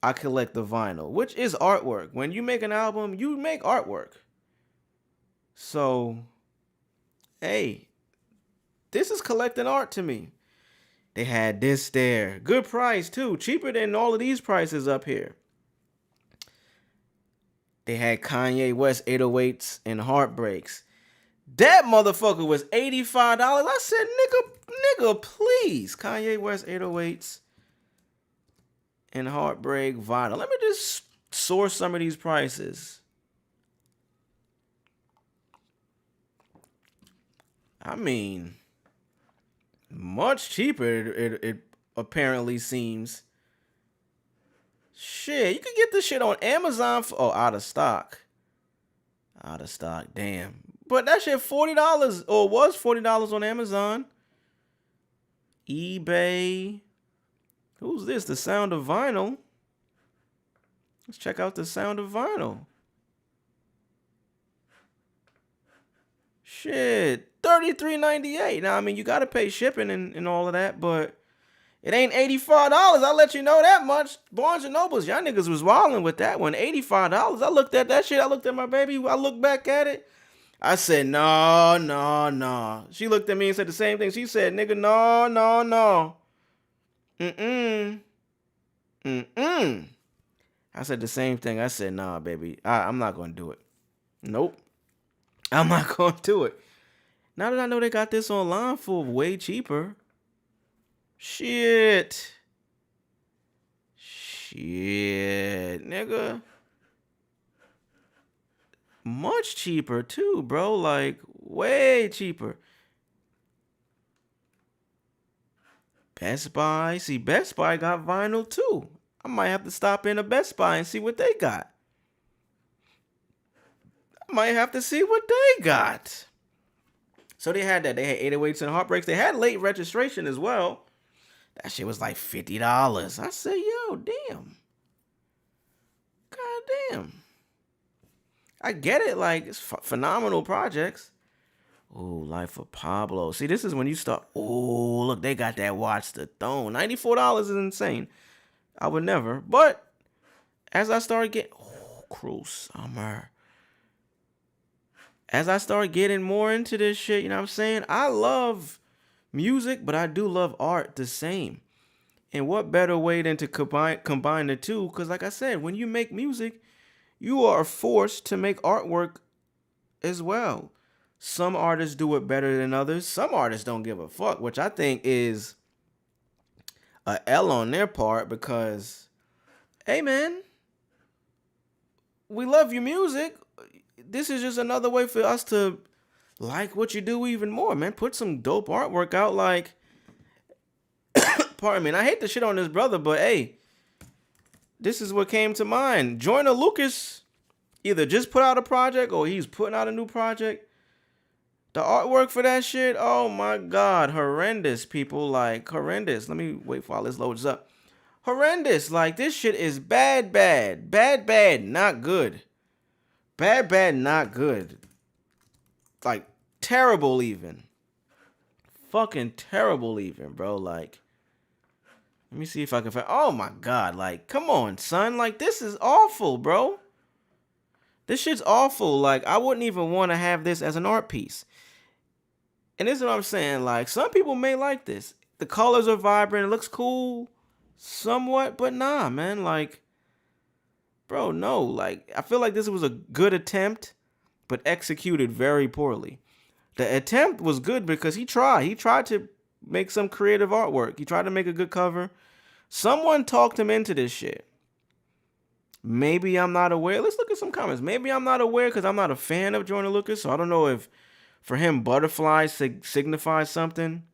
I collect the vinyl, which is artwork. When you make an album, you make artwork. So, hey, this is collecting art to me. They had this there. Good price too. Cheaper than all of these prices up here. They had Kanye West 808s and Heartbreaks. That motherfucker was $85. I said, nigga, please. Kanye West 808s and Heartbreak vinyl. Let me just source some of these prices. I mean, much cheaper it apparently seems. Shit, you can get this shit on Amazon for, oh, out of stock. Out of stock, damn. But that shit $40 or was $40 on Amazon. eBay. Who's this? The Sound of Vinyl. Let's check out the Sound of Vinyl. Shit, $33.98. Now, I mean, you got to pay shipping and all of that, but it ain't $85. I'll let you know that much. Barnes & Nobles, y'all niggas was wilding with that one. $85. I looked at that shit. I looked at my baby. I looked back at it. I said, no. She looked at me and said the same thing. She said, nigga, no. I said the same thing. I said, nah, baby. I'm not going to do it. Nope. I'm not going to do it. Now that I know they got this online for way cheaper. Shit, nigga. Much cheaper too, bro. Like, way cheaper. Best Buy. See, Best Buy got vinyl too. I might have to stop in a Best Buy and see what they got. So they had that. They had 808s and Heartbreaks. They had late registration as well. That shit was like $50. I said, yo, damn. God damn. I get it. Like, it's phenomenal projects. Ooh, Life of Pablo. See, this is when you start. Ooh, look, they got that Watch the Throne. $94 is insane. I would never. But as I started getting. Oh, Cruel Summer. As I started getting more into this shit, you know what I'm saying? I love music, but I do love art the same. And what better way than to combine the two? Because like I said, when you make music, you are forced to make artwork as well. Some artists do it better than others. Some artists don't give a fuck, which I think is a L on their part because, hey man, we love your music. This is just another way for us to like what you do even more, man. Put some dope artwork out, like, pardon me, and I hate to shit on this brother, but hey, this is what came to mind. Joyner Lucas either just put out a project or he's putting out a new project. The artwork for that shit, oh my God, horrendous, people, like, horrendous. Let me wait while this loads up. Horrendous, like, this shit is bad, not good. Bad, not good. Like, terrible even. Fucking terrible even, bro. Like, let me see if I can find. Oh my God. Like, come on, son. Like, this is awful, bro. This shit's awful. Like, I wouldn't even want to have this as an art piece. And this is what I'm saying. Like, some people may like this. The colors are vibrant. It looks cool somewhat. But nah, man. Like, bro, no. Like, I feel like this was a good attempt, but executed very poorly. The attempt was good because he tried. He tried to make some creative artwork. He tried to make a good cover. Someone talked him into this shit. Maybe I'm not aware. Let's look at some comments. Maybe I'm not aware because I'm not a fan of Joyner Lucas. So I don't know if for him butterfly signifies something.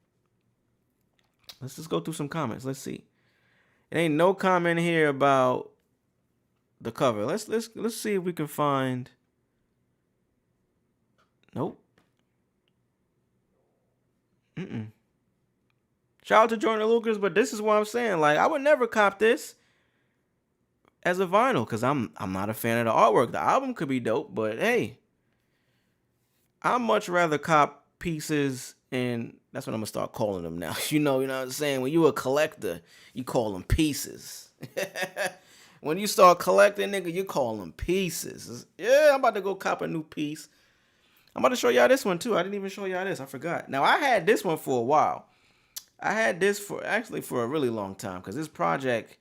Let's just go through some comments. Let's see. It ain't no comment here about the cover. Let's see if we can find. Nope. Shout out to Joyner Lucas, but this is what I'm saying. Like, I would never cop this as a vinyl because I'm not a fan of the artwork. The album could be dope, but hey, I much rather cop pieces, and that's what I'm gonna start calling them now. You know what I'm saying? When you a collector, you call them pieces. When you start collecting, nigga, you call them pieces. Yeah, I'm about to go cop a new piece. I'm about to show y'all this one too. I didn't even show y'all this. I forgot. Now I had this one for a while. I had this for a really long time because this project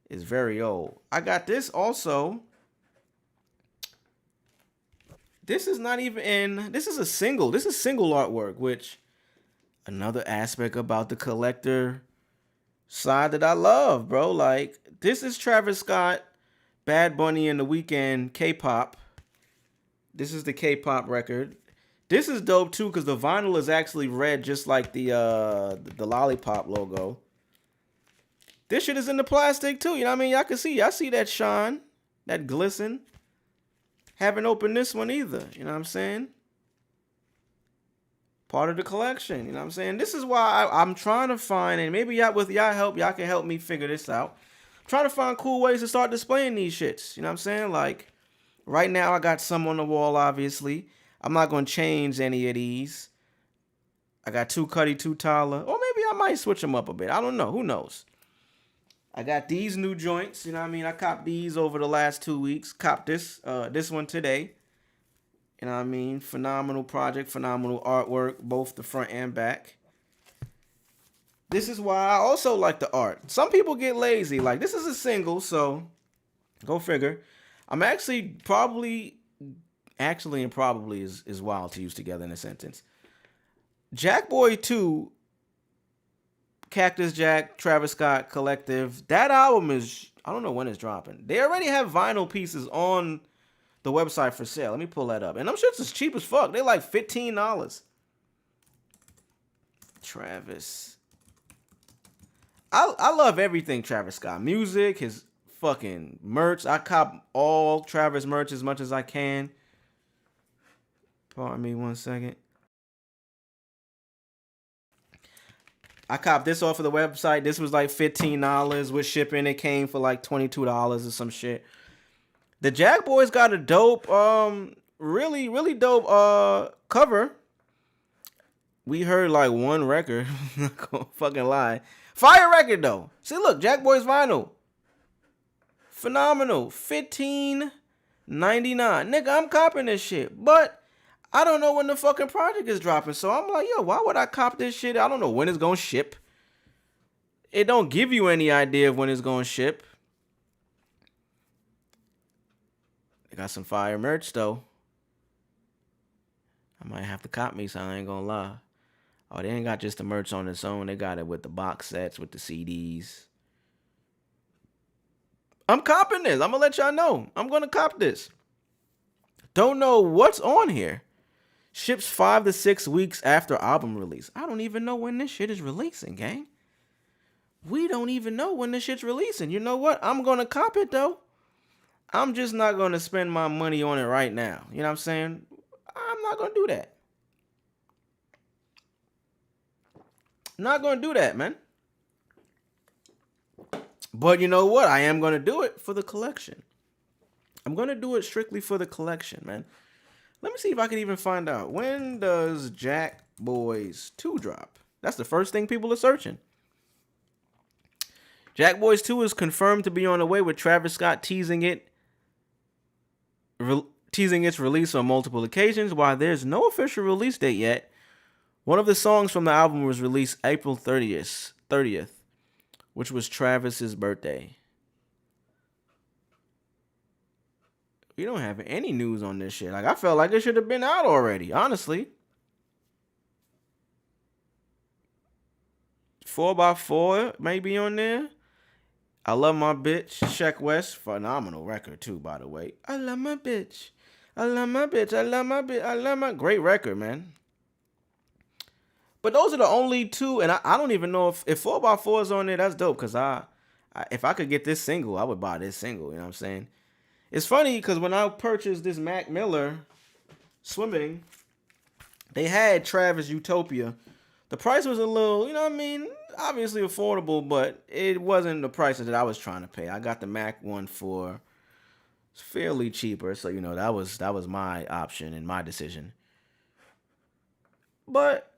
is very old. I got this also. This is not even in. This is a single. This is single artwork, which another aspect about the collector side that I love, bro. Like this is Travis Scott, Bad Bunny and The Weeknd, K-pop. This is the K-pop record. This is dope too because the vinyl is actually red, just like the Lollipop logo. This shit is in the plastic too. You know what I mean? Y'all can see. Y'all see that shine, that glisten. Haven't opened this one either. You know what I'm saying? Part of the collection. You know what I'm saying? This is why I'm trying to find, and maybe y'all with y'all help, y'all can help me figure this out. I'm trying to find cool ways to start displaying these shits. You know what I'm saying? Like right now, I got some on the wall. Obviously, I'm not gonna change any of these. I got 2 Cudi, 2 Tyler, or maybe I might switch them up a bit. I don't know. Who knows? I got these new joints, you know what I mean? I copped these over the last 2 weeks. Copped this one today. You know what I mean? Phenomenal project, phenomenal artwork, both the front and back. This is why I also like the art. Some people get lazy. Like, this is a single, so go figure. I'm actually and probably is wild to use together in a sentence. Jackboy 2, Cactus Jack, Travis Scott Collective. That album is, I don't know when it's dropping. They already have vinyl pieces on the website for sale. Let me pull that up. And them shits is cheap as fuck. They like $15. Travis. I love everything Travis Scott. Music, his fucking merch. I cop all Travis merch as much as I can. Pardon me 1 second. I copped this off of the website. This was like $15 with shipping. It came for like $22 or some shit. The Jack Boys got a dope, really, really dope cover. We heard like one record. I'm not gonna fucking lie. Fire record though. See, look, Jack Boys vinyl. Phenomenal. $15.99. Nigga, I'm copping this shit. But I don't know when the fucking project is dropping. So I'm like, yo, why would I cop this shit? I don't know when it's gonna ship. It don't give you any idea of when it's gonna ship. They got some fire merch though. I might have to cop me, so I ain't gonna lie. Oh, they ain't got just the merch on its own. They got it with the box sets, with the CDs. I'm copping this. I'm gonna let y'all know. I'm gonna cop this. Don't know what's on here. Ships 5 to 6 weeks after album release. I don't even know when this shit is releasing, gang. We don't even know when this shit's releasing. You know what? I'm gonna cop it though. I'm just not gonna spend my money on it right now. You know what I'm saying? I'm not gonna do that. Not gonna do that, man. But you know what? I am gonna do it for the collection. I'm gonna do it strictly for the collection, man. Let me see if I can even find out. When does Jack Boys 2 drop? That's the first thing people are searching. Jack Boys 2 is confirmed to be on the way, with Travis Scott teasing its release on multiple occasions. While there's no official release date yet, one of the songs from the album was released April 30th, which was Travis's birthday. We don't have any news on this shit. Like, I felt like it should have been out already, honestly. 4x4 may be on there. I Love My Bitch, Sheck West. Phenomenal record, too, by the way. I love my bitch. I love my bitch. I love my bitch. I love my... Great record, man. But those are the only two, and I don't even know if 4x4 is on there. That's dope, because if I could get this single, I would buy this single, you know what I'm saying? It's funny because when I purchased this Mac Miller Swimming, they had Travis Utopia. The price was a little, you know what I mean, obviously affordable, but it wasn't the price that I was trying to pay. I got the Mac one for fairly cheaper, so you know that was my option and my decision. But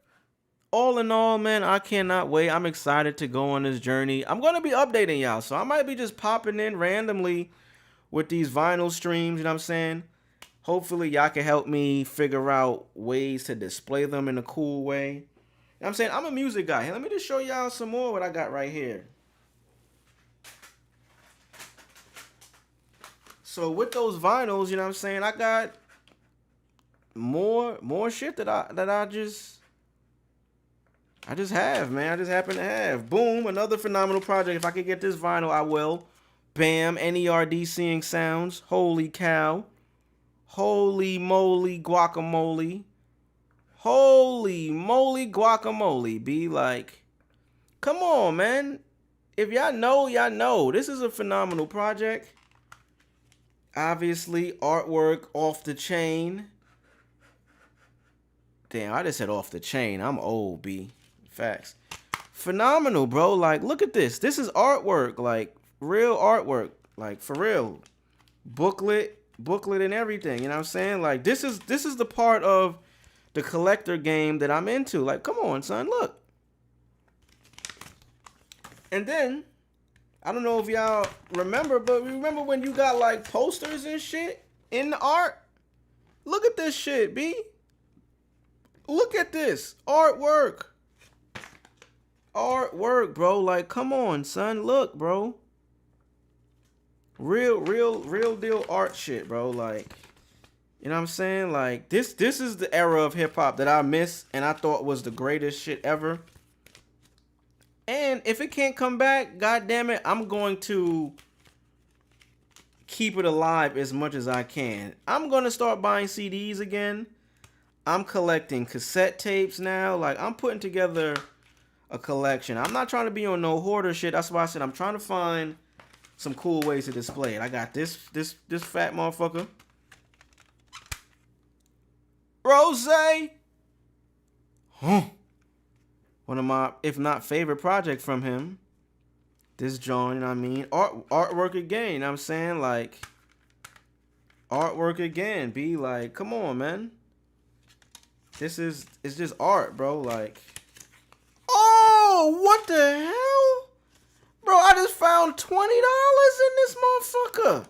all in all, man, I cannot wait. I'm excited to go on this journey. I'm going to be updating y'all, so I might be just popping in randomly with these vinyl streams, you know what I'm saying? Hopefully, y'all can help me figure out ways to display them in a cool way. You know what I'm saying? I'm a music guy. Hey, let me just show y'all some more what I got right here. So with those vinyls, you know what I'm saying? I got more shit that I just have, man. I just happen to have. Boom, another phenomenal project. If I could get this vinyl, I will. Bam, NERD Seeing Sounds. Holy cow. Holy moly guacamole. Holy moly guacamole. Be like, come on, man. If y'all know, y'all know. This is a phenomenal project. Obviously, artwork off the chain. Damn, I just said off the chain. I'm old, B. Facts. Phenomenal, bro. Like, look at this. This is artwork. Like, real artwork. Like, for real. Booklet and everything. You know what I'm saying? Like, this is the part of the collector game that I'm into. Like, come on, son. Look. And then, I don't know if y'all remember, but remember when you got, like, posters and shit in the art? Look at this shit, B. Look at this. Artwork. Artwork, bro. Like, come on, son. Look, bro. Real deal art shit, bro. Like, you know what I'm saying? Like, this is the era of hip-hop that I miss and I thought was the greatest shit ever. And if it can't come back, god damn it, I'm going to keep it alive as much as I can. I'm going to start buying CDs again. I'm collecting cassette tapes now. Like, I'm putting together a collection. I'm not trying to be on no hoarder shit. That's why I said I'm trying to find some cool ways to display it. I got this fat motherfucker. Rose. Huh. One of my, if not favorite project from him. This joint, you know what I mean? Artwork again, you know what I'm saying? Like, artwork again. Be like, come on, man. It's just art, bro. Like, oh, what the hell? Bro, I just found $20 in this motherfucker.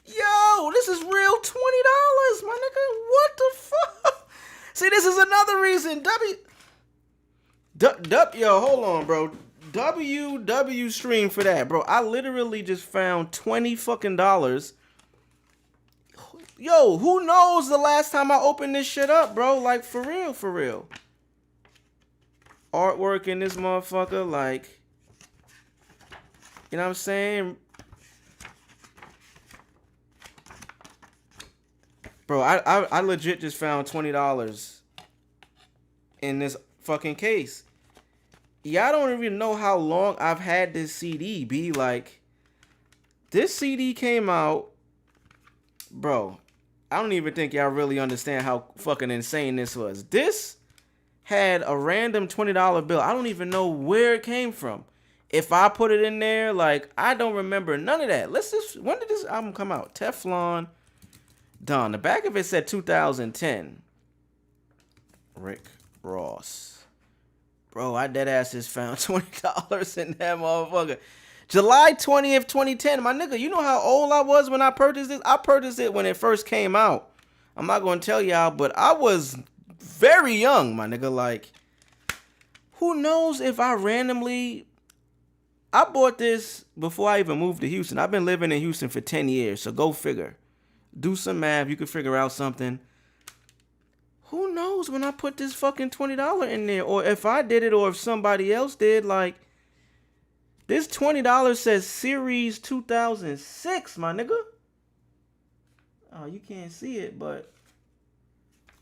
Yo, this is real $20, my nigga. What the fuck? See, this is another reason. Yo, hold on, bro. WW stream for that, bro. I literally just found $20 fucking dollars. Yo, who knows the last time I opened this shit up, bro? Like, for real, for real. Artwork in this motherfucker, like, you know what I'm saying? Bro, I legit just found $20 in this fucking case. Y'all don't even know how long I've had this CD, B. Like, this CD came out, bro. I don't even think y'all really understand how fucking insane this was. This had a random $20 bill. I don't even know where it came from. If I put it in there, like, I don't remember none of that. Let's just, when did this album come out? Teflon Don. The back of it said 2010. Rick Ross. Bro, I deadass just found $20 in that motherfucker. July 20th, 2010. My nigga, you know how old I was when I purchased this? I purchased it when it first came out. I'm not going to tell y'all, but I was very young, my nigga. Like, who knows if I randomly... I bought this before I even moved to Houston. I've been living in Houston for 10 years, so go figure. Do some math. You can figure out something. Who knows when I put this fucking $20 in there, or if I did it, or if somebody else did. Like, this $20 says Series 2006, my nigga. Oh, you can't see it, but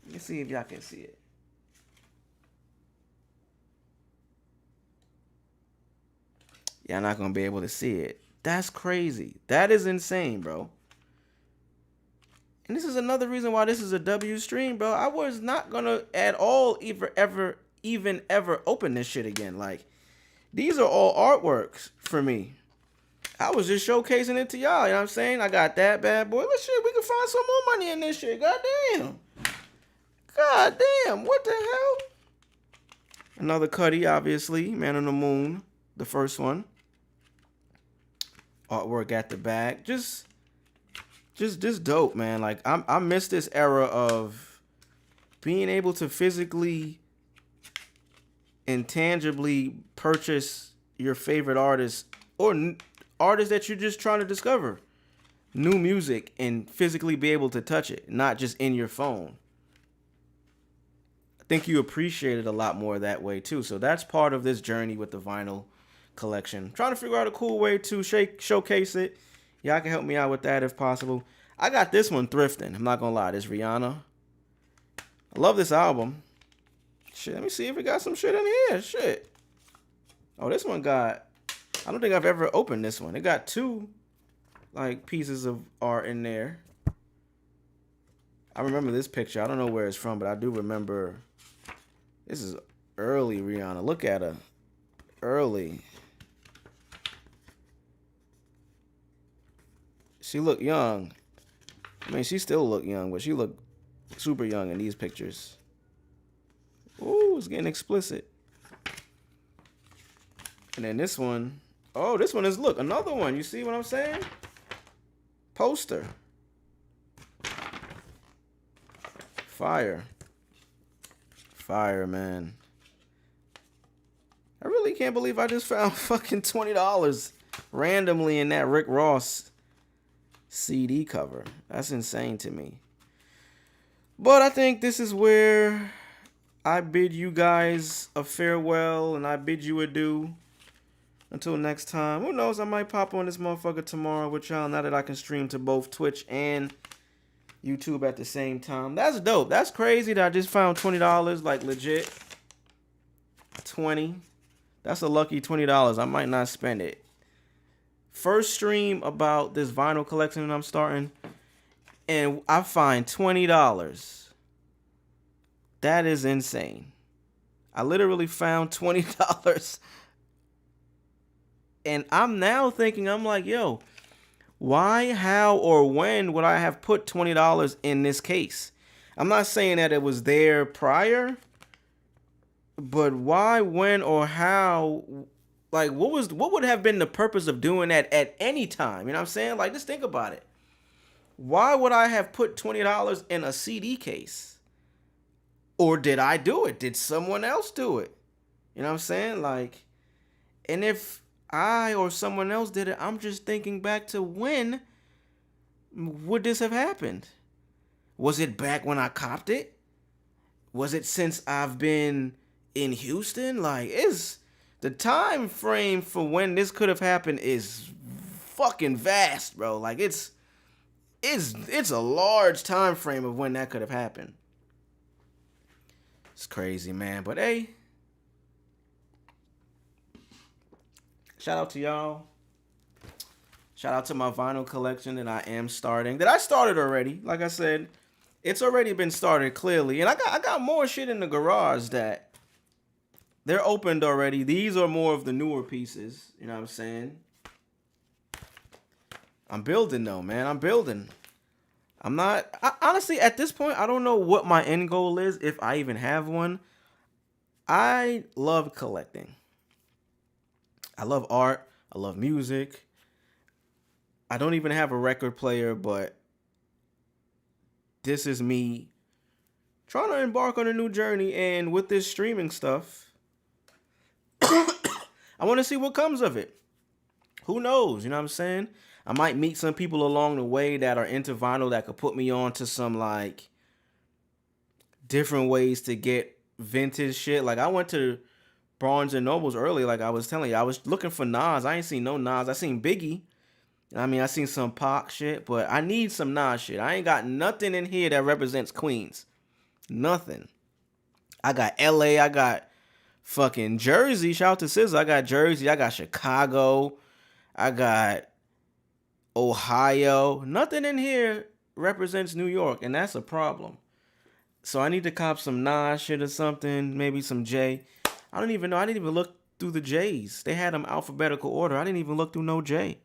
let me see if y'all can see it. Y'all not gonna be able to see it. That's crazy. That is insane, bro. And this is another reason why this is a W stream, bro. I was not gonna at all even ever open this shit again. Like, these are all artworks for me. I was just showcasing it to y'all, you know what I'm saying? I got that bad boy. Let's shit, we can find some more money in this shit. God damn. God damn, what the hell? Another Cuddy, obviously. Man on the Moon, the first one. Artwork at the back. Just dope, man. Like I miss this era of being able to physically and tangibly purchase your favorite artists or artists that you're just trying to discover. New music and physically be able to touch it, not just in your phone. I think you appreciate it a lot more that way too. So that's part of this journey with the vinyl collection. Trying to figure out a cool way to showcase it. Y'all can help me out with that if possible. I got this one thrifting. I'm not gonna lie, this Rihanna. I love this album. Shit, let me see if it got some shit in here. Shit. Oh, this one got, I don't think I've ever opened this one. It got two like pieces of art in there. I remember this picture. I don't know where it's from, but I do remember. This is early Rihanna. Look at her. Early. She looked young. I mean, she still looked young, but she looked super young in these pictures. Ooh, it's getting explicit. And then this one. Oh, this one is, look, another one. You see what I'm saying? Poster. Fire. Fire, man. I really can't believe I just found fucking $20 randomly in that Rick Ross CD cover. That's insane to me. But I think this is where I bid you guys a farewell and I bid you adieu. Until next time. Who knows? I might pop on this motherfucker tomorrow with y'all now that I can stream to both Twitch and YouTube at the same time. That's dope. That's crazy that I just found $20, like legit. 20. That's a lucky $20. I might not spend it. First stream about this vinyl collection that I'm starting, and I find $20. That is insane. I literally found $20. And I'm now thinking, I'm like, yo, why, how, or when would I have put $20 in this case? I'm not saying that it was there prior, but why, when, or how? Like, what would have been the purpose of doing that at any time? You know what I'm saying? Like, just think about it. Why would I have put $20 in a CD case? Or did I do it? Did someone else do it? You know what I'm saying? Like, and if I or someone else did it, I'm just thinking back to when would this have happened? Was it back when I copped it? Was it since I've been in Houston? Like, is the time frame for when this could have happened is fucking vast, bro. Like, it's a large time frame of when that could have happened. It's crazy, man. But hey, shout out to y'all. Shout out to my vinyl collection that I am starting. That I started already. Like I said, it's already been started clearly. And I got more shit in the garage that they're opened already. These are more of the newer pieces. You know what I'm saying? I'm building though, man. I'm building. Honestly, at this point, I don't know what my end goal is, if I even have one. I love collecting. I love art. I love music. I don't even have a record player, but this is me trying to embark on a new journey. And with this streaming stuff, I want to see what comes of it. Who knows? You know what I'm saying? I might meet some people along the way that are into vinyl that could put me on to some like different ways to get vintage shit. Like I went to Barnes and Nobles early, like I was telling you. I was looking for Nas. I ain't seen no Nas. I seen Biggie. I mean, I seen some Pac shit, but I need some Nas shit. I ain't got nothing in here that represents Queens. Nothing. I got LA. I got fucking Jersey. Shout out to SZA. I got Jersey. I got Chicago. I got Ohio. Nothing in here represents New York, and that's a problem. So I need to cop some Nas shit or something. Maybe some J. I don't even know. I didn't even look through the J's. They had them alphabetical order. I didn't even look through no J.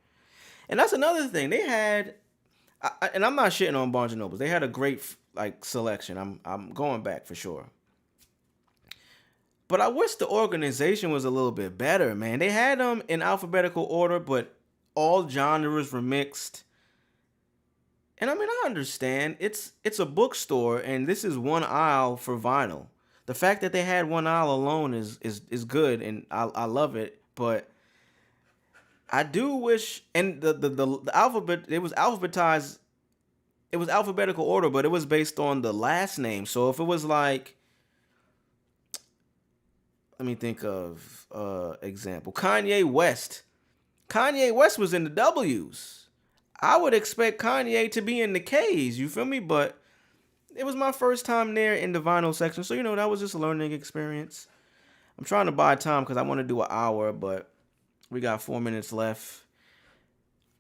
And that's another thing. They had, and I'm not shitting on Barnes and Nobles. They had a great like selection. I'm going back for sure. But I wish the organization was a little bit better, man. They had them in alphabetical order, but all genres were mixed. And I mean, I understand. It's a bookstore, and this is one aisle for vinyl. The fact that they had one aisle alone is good, and I love it. But I do wish, and the alphabet, it was alphabetized. It was alphabetical order, but it was based on the last name. So if it was like, let me think of example, Kanye West. Kanye West was in the W's. I would expect Kanye to be in the K's, you feel me? But it was my first time there in the vinyl section. So, that was just a learning experience. I'm trying to buy time because I want to do an hour, but we got 4 minutes left.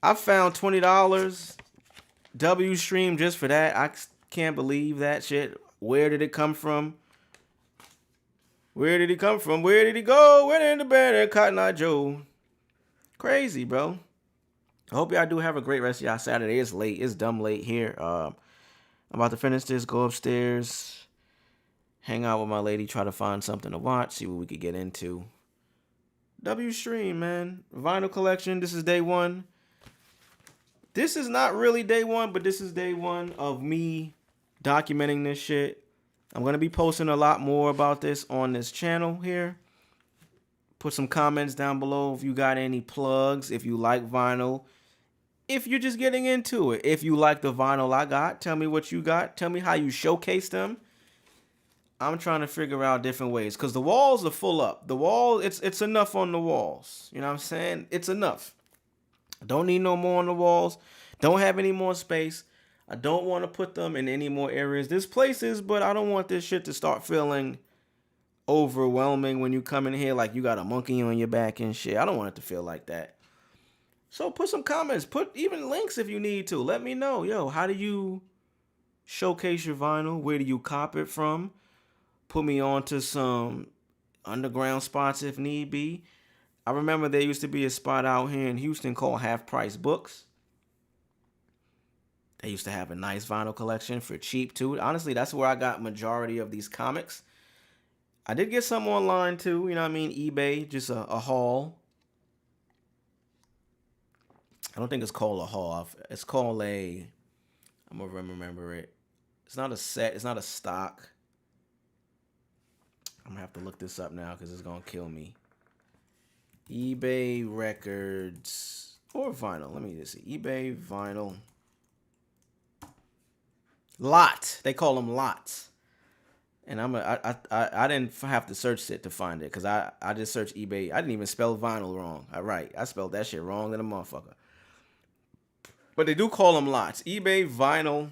I found $20 W stream just for that. I can't believe that shit. Where did it come from? Where did he come from? Where did he go? Where did the band at Cotton Eye Joe? Crazy, bro. I hope y'all do have a great rest of y'all Saturday. It's late. It's dumb late here. I'm about to finish this, go upstairs, hang out with my lady, try to find something to watch, see what we could get into. W stream, man. Vinyl collection. This is day one. This is not really day one, but this is day one of me documenting this shit. I'm going to be posting a lot more about this on this channel here. Put some comments down below if you got any plugs, if you like vinyl, if you're just getting into it. If you like the vinyl I got, tell me what you got. Tell me how you showcase them. I'm trying to figure out different ways because the walls are full up. The wall, it's enough on the walls. You know what I'm saying? It's enough. Don't need no more on the walls. Don't have any more space. I don't want to put them in any more areas. There's places, but I don't want this shit to start feeling overwhelming when you come in here like you got a monkey on your back and shit. I don't want it to feel like that. So put some comments. Put even links if you need to. Let me know. Yo, how do you showcase your vinyl? Where do you cop it from? Put me on to some underground spots if need be. I remember there used to be a spot out here in Houston called Half Price Books. They used to have a nice vinyl collection for cheap too. Honestly, that's where I got majority of these comics. I did get some online too, you know what I mean? eBay, just a haul. I don't think it's called a haul. It's called I'm going to remember it. It's not a set. It's not a stock. I'm going to have to look this up now because it's going to kill me. eBay records or vinyl. Let me just see. eBay vinyl. Lot. They call them lots. And I didn't have to search it to find it because I just searched eBay. I didn't even spell vinyl wrong. I spelled that shit wrong than a motherfucker. But they do call them lots. eBay vinyl.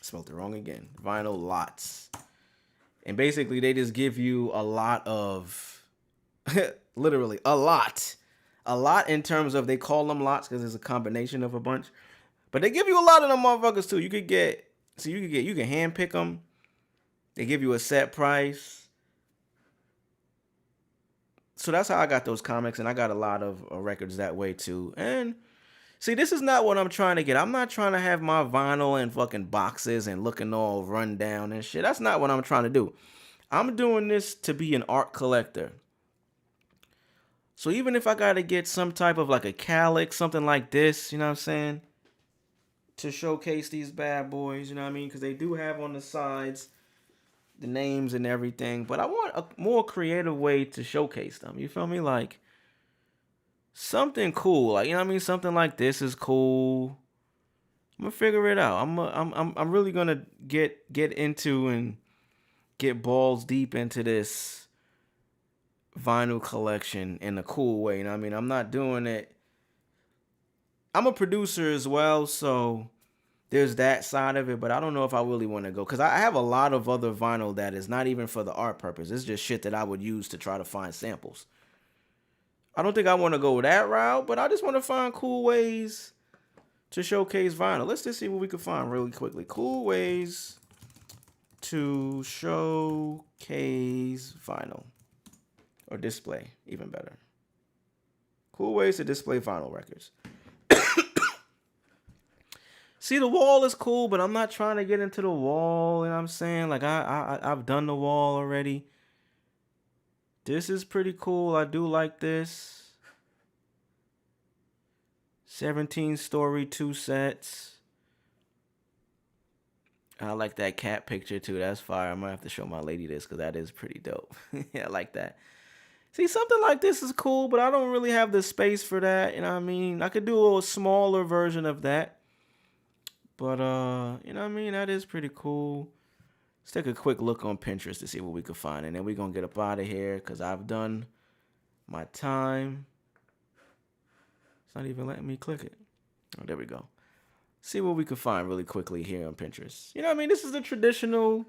Spelled it wrong again. Vinyl lots. And basically they just give you a lot of, literally a lot. A lot in terms of they call them lots because it's a combination of a bunch. But they give you a lot of them motherfuckers too. You can hand pick them. They give you a set price. So that's how I got those comics, and I got a lot of records that way too. And see, this is not what I'm trying to get. I'm not trying to have my vinyl in fucking boxes and looking all run down and shit. That's not what I'm trying to do. I'm doing this to be an art collector. So even if I got to get some type of like a calyx, something like this, you know what I'm saying? To showcase these bad boys, you know what I mean? Because they do have on the sides the names and everything. But I want a more creative way to showcase them. You feel me? Like something cool. Like, you know what I mean? Something like this is cool. I'm going to figure it out. I'm really going to get into and get balls deep into this vinyl collection in a cool way. You know what I mean? I'm not doing it. I'm a producer as well, so there's that side of it, but I don't know if I really want to go because I have a lot of other vinyl that is not even for the art purpose. It's just shit that I would use to try to find samples. I don't think I want to go that route, but I just want to find cool ways to showcase vinyl. Let's just see what we can find really quickly. Cool ways to showcase vinyl or display, even better. Cool ways to display vinyl records. See, the wall is cool, but I'm not trying to get into the wall, you know what I'm saying? Like, I've done the wall already. This is pretty cool. I do like this. 17 story, 2 sets. I like that cat picture too. That's fire. I'm gonna have to show my lady this because that is pretty dope. Yeah, I like that. See, something like this is cool, but I don't really have the space for that. You know what I mean? I could do a smaller version of that. But you know what I mean? That is pretty cool. Let's take a quick look on Pinterest to see what we can find. And then we're gonna get up out of here because I've done my time. It's not even letting me click it. Oh, there we go. See what we can find really quickly here on Pinterest. You know what I mean? This is the traditional.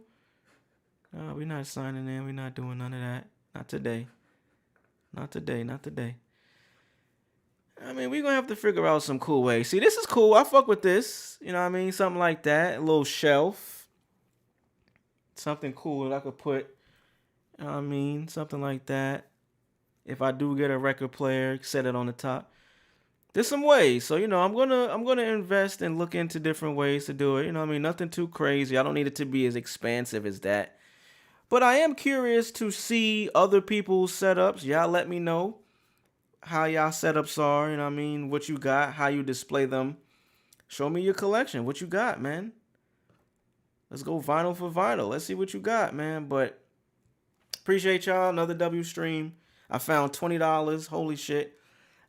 We're not signing in. We're not doing none of that. Not today. Not today. Not today. I mean, we're going to have to figure out some cool ways. See, this is cool. I fuck with this. You know what I mean? Something like that. A little shelf. Something cool that I could put. You know what I mean? Something like that. If I do get a record player, set it on the top. There's some ways. So, you know, I'm gonna invest and look into different ways to do it. You know what I mean? Nothing too crazy. I don't need it to be as expansive as that. But I am curious to see other people's setups. Y'all let me know how y'all setups are. You know what I mean? What you got, how you display them. Show me your collection. What you got, man? Let's go vinyl for vinyl. Let's see what you got, man. But appreciate y'all. Another W stream. I found $20. Holy shit.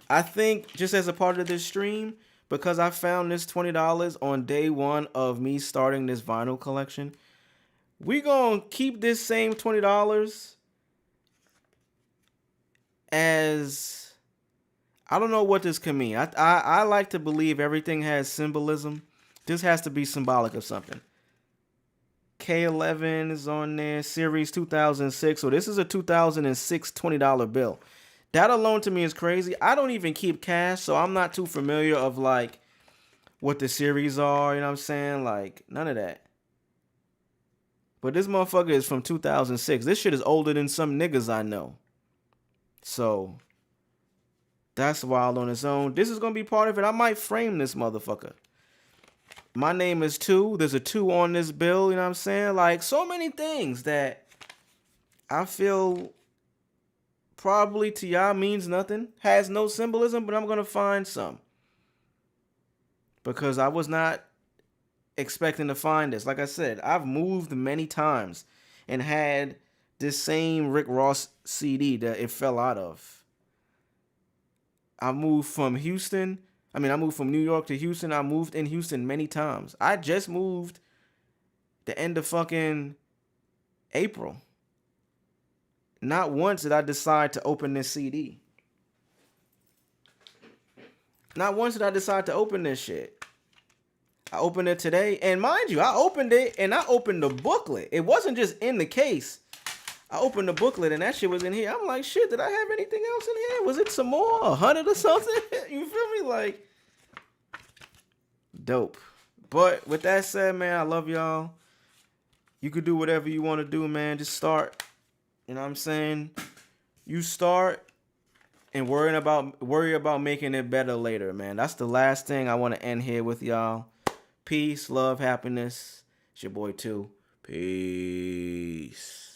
I think just as a part of this stream, because I found this $20 on day one of me starting this vinyl collection, we gonna keep this same $20 as, I don't know what this can mean. I like to believe everything has symbolism. This has to be symbolic of something. K11 is on there, series 2006. So this is a 2006 $20 bill. That alone to me is crazy. I don't even keep cash, so I'm not too familiar of like what the series are, you know what I'm saying? Like none of that. But this motherfucker is from 2006. This shit is older than some niggas I know. So that's wild on its own. This is going to be part of it. I might frame this motherfucker. My name is 2. There's a 2 on this bill, you know what I'm saying? Like so many things that I feel probably to y'all means nothing, has no symbolism, but I'm going to find some. Because I was not expecting to find this. Like I said, I've moved many times and had this same Rick Ross CD that it fell out of. I moved from New York to Houston. I moved in Houston many times. I just moved the end of fucking April. Not once did I decide to open this CD. Not once did I decide to open this shit. I opened it today. And mind you, I opened it and I opened the booklet. It wasn't just in the case. I opened the booklet and that shit was in here. I'm like, shit, did I have anything else in here? Was it some more? 100 or something? You feel me? Like, dope. But with that said, man, I love y'all. You could do whatever you want to do, man. Just start. You know what I'm saying? You start and worry about making it better later, man. That's the last thing I want to end here with y'all. Peace, love, happiness. It's your boy 2. Peace.